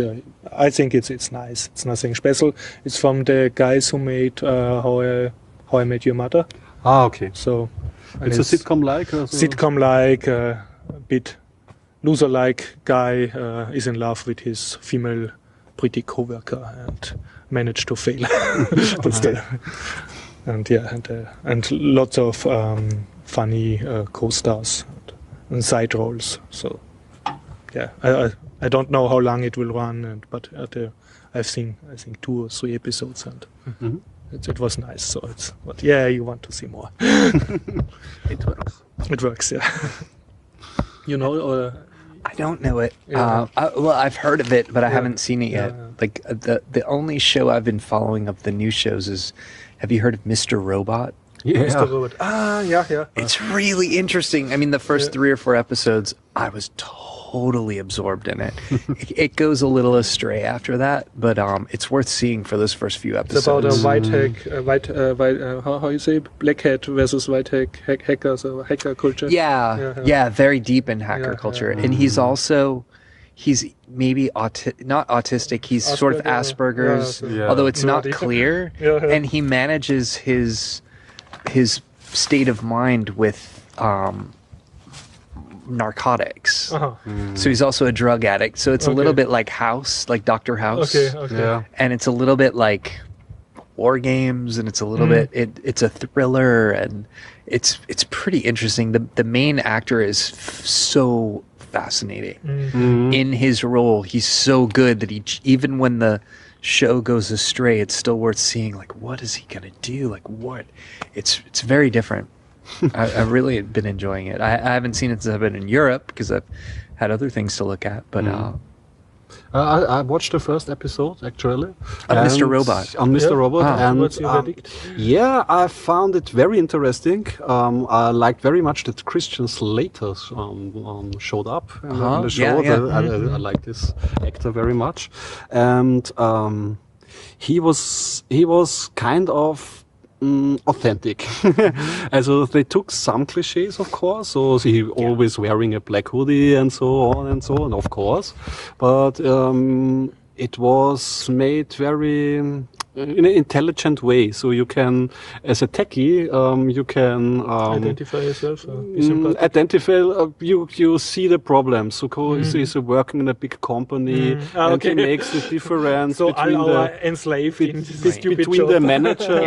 I think it's nice. It's nothing special. It's from the guys who made How I Met Your Mother. Ah, okay. So it's a sitcom-like. Sitcom-like, a bit loser-like guy is in love with his female pretty co-worker and managed to fail. And lots of funny co-stars and side roles. So yeah, I don't know how long it will run, but I've seen I think 2 or 3 episodes, and it was nice. So you want to see more. It works. It works, yeah. You know. I don't know it. Yeah. I've heard of it, but I haven't seen it yet. Like the only show I've been following of the new shows is, have you heard of Mr. Robot? Yeah. Mr. Robot. Yeah. It's really interesting. I mean, the first 3 or 4 episodes, I was totally absorbed in it. It goes a little astray after that, but it's worth seeing for those first few episodes. It's about a how you say, black hat versus white hackers or hacker culture. Yeah, very deep in hacker culture. And he's maybe not autistic, he's sort of Asperger's, although it's not clear. And he manages his state of mind with narcotics. So he's also a drug addict. So it's a little bit like House, like Dr. House. Okay. Yeah. And it's a little bit like War Games, and it's a little bit it's a thriller, and it's pretty interesting. The main actor is so fascinating in his role. He's so good that even when the show goes astray, it's still worth seeing. Like, what is he gonna do? Like, what? It's very different. I've really been enjoying it. I haven't seen it since I've been in Europe because I've had other things to look at. But I watched the first episode actually on Mr. Robot. On Mr. Robot, and what's your verdict? I found it very interesting. I liked very much that Christian Slater showed up in the show. I like this actor very much, and he was kind of authentic. Also they took some cliches, of course. So he always wearing a black hoodie and so on, of course. But it was made very in an intelligent way. So you can, as a techie, you can identify yourself. You see the problems. So he's working in a big company, and he makes the difference between the manager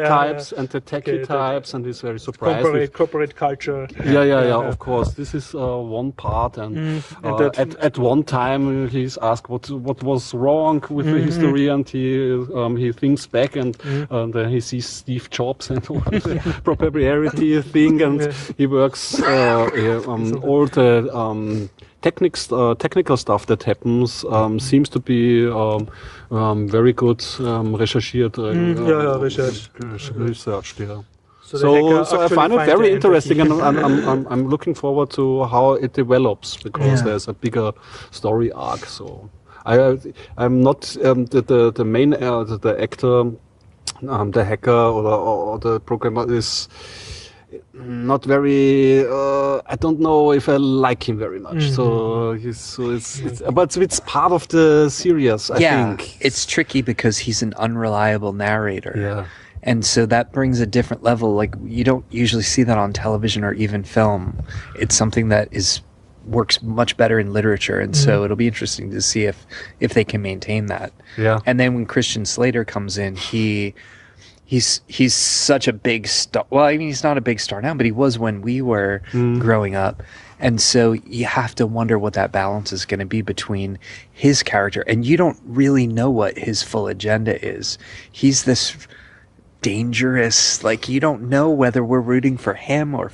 types and the techie types, and he's very surprised. Corporate culture. Of course. This is one part, and at one time he's asked what was wrong with the history, and he thinks back and then he sees Steve Jobs and all the probability thing, and he works all the technical stuff that happens seems to be very good researched. So I find it very interesting, and I'm looking forward to how it develops, because there's a bigger story arc. So I'm not the main the actor, the hacker or the programmer is not very. I don't know if I like him very much. So but it's part of the series. I think it's tricky because he's an unreliable narrator. Yeah. And so that brings a different level. Like, you don't usually see that on television or even film. It's something that works much better in literature, and so it'll be interesting to see if they can maintain that. Yeah. And then when Christian Slater comes in, he's such a big star. Well, I mean, he's not a big star now, but he was when we were growing up. And so you have to wonder what that balance is going to be between his character, and you don't really know what his full agenda is. He's this dangerous, like, you don't know whether we're rooting for him or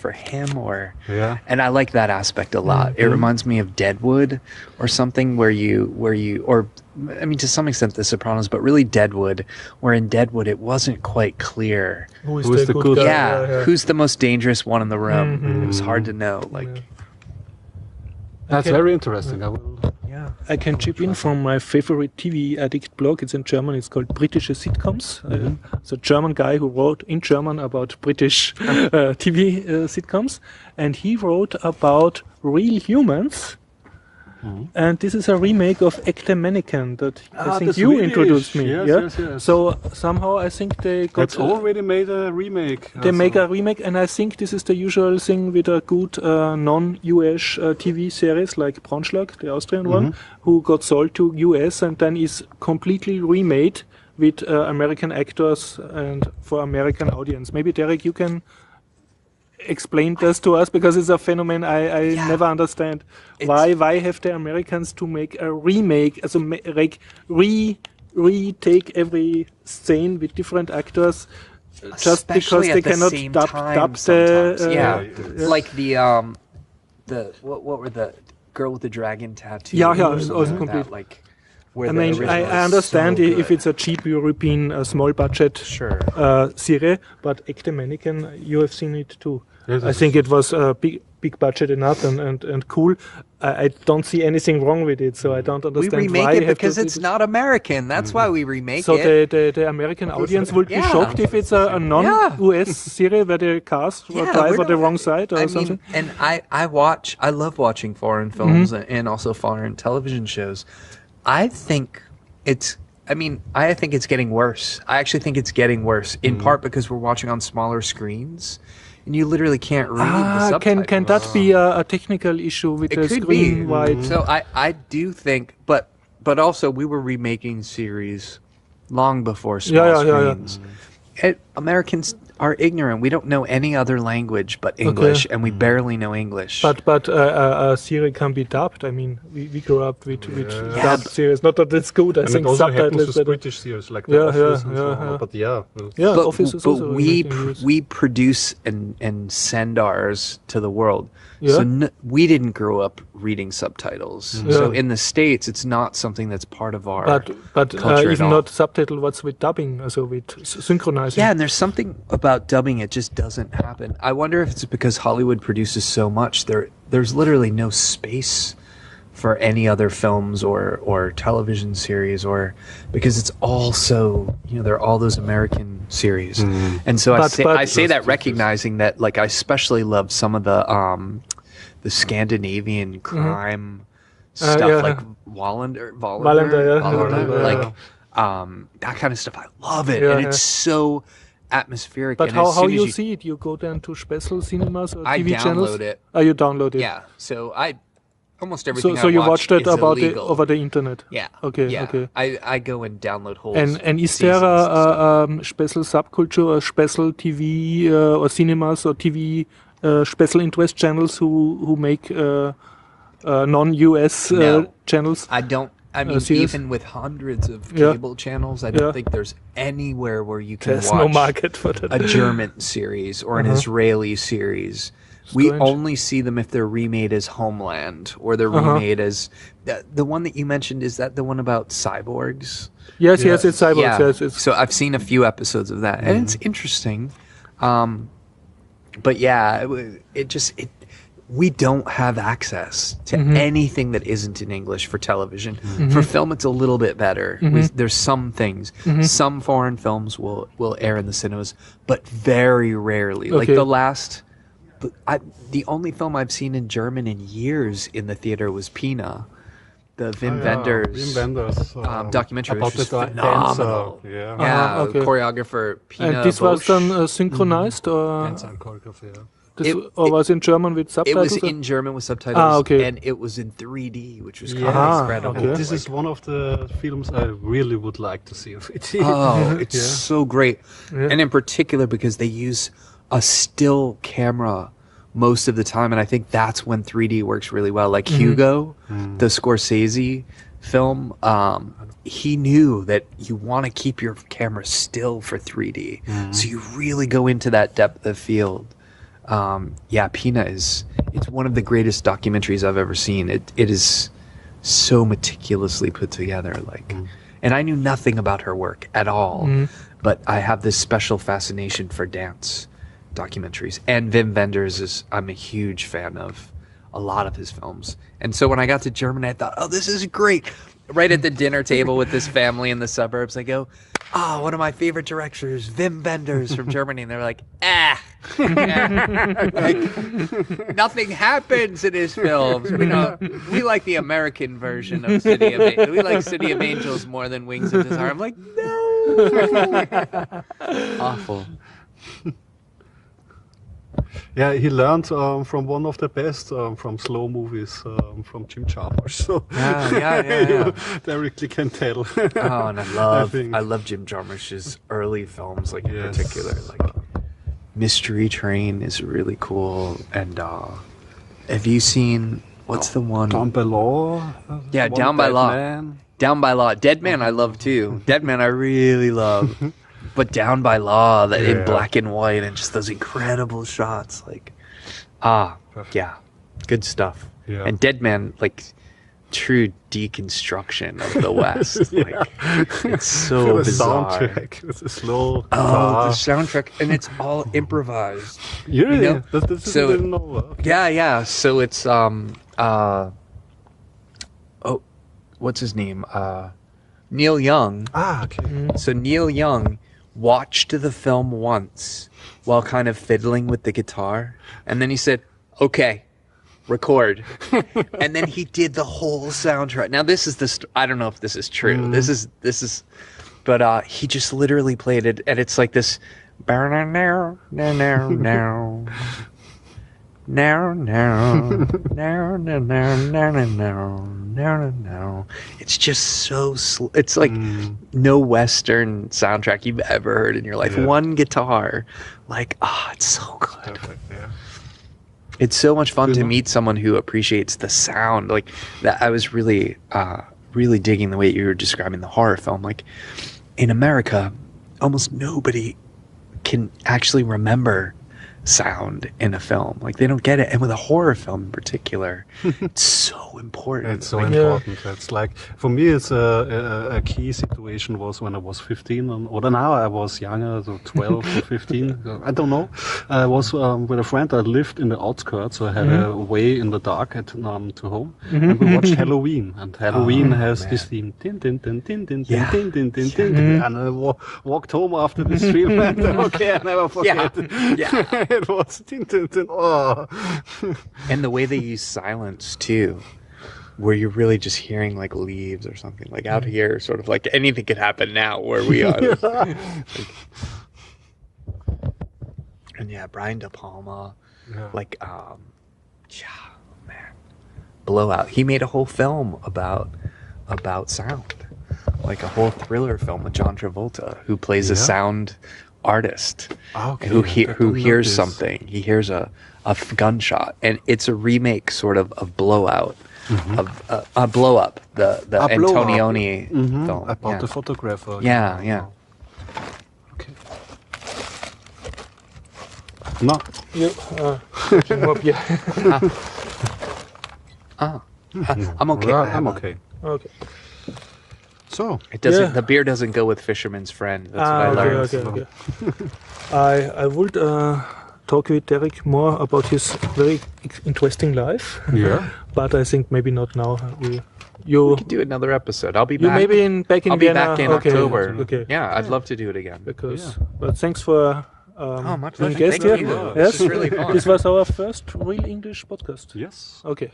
and I like that aspect a lot. It reminds me of Deadwood or something where you or I mean, to some extent The Sopranos, but really Deadwood, where in Deadwood it wasn't quite clear who's the good guy. Who's the most dangerous one in the room. It was hard to know, that's very interesting. I can chip in from my favorite TV addict blog. It's in German. It's called Britische Sitcoms. It's a German guy who wrote in German about British TV sitcoms. And he wrote about real humans. And this is a remake of Echte Mannequin that I think you introduced me. Yes. So somehow I think they got... It's already made a remake. They make a remake, and I think this is the usual thing with a good non-US TV series like Braunschlag, the Austrian one, who got sold to US and then is completely remade with American actors and for American audience. Maybe Derek, you can explain this to us, because it's a phenomenon I never understand. Why have the Americans to make a remake, also retake every scene with different actors, just because they cannot dub the like the what were the girl with the dragon tattoo? It's also complete. I mean, I understand if it's a cheap European small budget series, but Echte Mannequin, you have seen it too. Yes, I think it was big budget enough and cool. I don't see anything wrong with it, so I don't understand why. We remake it because it's not American. That's why we remake it. So the American audience would be shocked if it's a non-US series where the cast drive on the wrong side or something. And I love watching foreign films and also foreign television shows. I think it's getting worse. I actually think it's getting worse, in part because we're watching on smaller screens. And you literally can't read the subtitles. Can that be a technical issue with the screen wide? So I do think, but also we were remaking series long before small screens. Americans are ignorant. We don't know any other language but English, and we barely know English. But a series can be dubbed. I mean, we grew up with dubbed series. Not that it's good. I think subtitles are British series like The Office and so on. But Office is also we produce and send ours to the world. Yeah. So we didn't grow up reading subtitles. So in the States, it's not something that's part of our culture even not subtitle. What's with dubbing? Also with synchronizing. Yeah, and there's something about dubbing. It just doesn't happen. I wonder if it's because Hollywood produces so much. There's literally no space for any other films or television series, or because it's all so, there are all those American series. And so I say that recognizing that, like, I especially love some of the Scandinavian crime stuff, like Wallander, like that kind of stuff. I love it, and it's so atmospheric. But and how you see it? You go then to special cinemas or TV channels? I download it. Oh, you download it? Yeah. So almost everything so I you watch watched it is about illegal. over the internet? Yeah. Okay. Yeah. Okay. I go and download whole And is there a special subculture or special TV or cinemas or TV special interest channels who make non-US channels? I don't. I mean, even with hundreds of cable channels, I don't think there's anywhere where you can watch no market for that. A German series or an Israeli series. Strange. We only see them if they're remade as Homeland, or they're remade as the one that you mentioned. Is that the one about cyborgs? Yes, it's cyborgs. Yeah. Yes, so I've seen a few episodes of that, and it's interesting. But yeah, we don't have access to anything that isn't in English for television. For film, it's a little bit better. There's some things. Some foreign films will air in the cinemas, but very rarely. Okay. Like the only film I've seen in German in years in the theater was Pina, the Wim Wenders documentary, about which was the phenomenal. dancer. Choreographer Pina. And this was Bosch. then synchronized or? Dancer choreography, yeah. Or was it in German with subtitles? It was in German with subtitles, okay. and it was in 3D, which was kind of incredible. Okay. This is one of the films I really would like to see in 3D. Oh, it's so great. And in particular because they use a still camera most of the time, and I think that's when 3D works really well. Like Hugo, the Scorsese film, he knew that you want to keep your camera still for 3D. So you really go into that depth of field. Pina it's one of the greatest documentaries I've ever seen. It is so meticulously put together, and I knew nothing about her work at all, but I have this special fascination for dance documentaries, and Wim Wenders I'm a huge fan of a lot of his films. And so when I got to Germany, I thought, oh, this is great. Right at the dinner table with this family in the suburbs, I go, one of my favorite directors, Wim Wenders from Germany. And they're like, like, nothing happens in his films. We like the American version of City of Angels. We like City of Angels more than Wings of Desire. I'm like, no. Awful. Yeah, he learned from one of the best from slow movies, from Jim Jarmusch. So you directly can tell. And I love Jim Jarmusch's early films, like in particular, like Mystery Train is really cool. And have you seen what's the one? Down by Law. Yeah, Down by Law. Down by Law. Dead Man I love too. Dead Man I really love. But Down by Law, that in black and white, and just those incredible shots, good stuff. Yeah. And Dead Man, like true deconstruction of the West. It's so bizarre. The soundtrack, it's a slow. The soundtrack, and it's all improvised. Yeah, So it's what's his name? Neil Young. Okay. So Neil Young watched the film once while kind of fiddling with the guitar, and then he said, okay, record. And then he did the whole soundtrack. Now this is I don't know if this is true. This is but he just literally played it, and it's like this it's just so it's like no Western soundtrack you've ever heard in your life. One guitar, it's so good. Perfect, yeah. It's so much fun to meet someone who appreciates the sound like that. I was really digging the way you were describing the horror film. Like in America, almost nobody can actually remember sound in a film. Like they don't get it, and with a horror film in particular, it's so important. It's so important. It's like for me, it's a key situation was when I was 15, or now I was younger, so 12 or 15. I don't know. I was with a friend. I lived in the outskirts, so I had a way in the dark to home, and we watched Halloween. And Halloween has this theme, din din din din din din din din din din, and I walked home after the stream. And okay, I never forget. Yeah. It was din din din. Oh. And the way they use silence too, where you're really just hearing like leaves or something. Like out here, sort of like anything could happen now where we are. And Brian De Palma, Blowout. He made a whole film about sound, like a whole thriller film with John Travolta, who plays a sound artist who hears something. He hears a gunshot, and it's a remake sort of Blowout, of Blow Up, the Antonioni film about the photographer. Yeah. Okay. No. I'm okay. I'm okay. Okay. So it doesn't. The beer doesn't go with Fisherman's Friend. That's what I learned. Okay. I would talk with Derek more about his very interesting life. Yeah. But I think maybe not now. We could do another episode. I'll be back. You maybe back in Vienna. I'll be back in October. Okay. Yeah, I'd love to do it again. But thanks for my pleasure. guest Thank here. you. Yes, This is really fun. This was our first real English podcast. yes. Okay.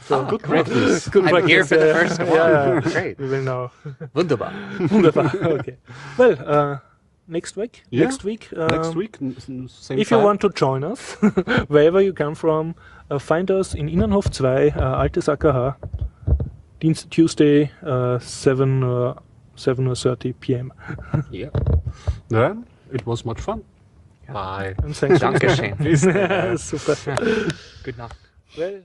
Good practice. Good I'm here for the first one. Yeah. Great. We will now. Wunderbar. Wunderbar. Okay. Well, next week. Yeah. Next week. Same If time. you want to join us, wherever you come from, find us in Innenhof 2, Altes AKH, Tuesday, 7:30 p.m. Yeah. Then it was much fun. Bye. And thanks. Dankeschön. Super. Good Nacht. Well,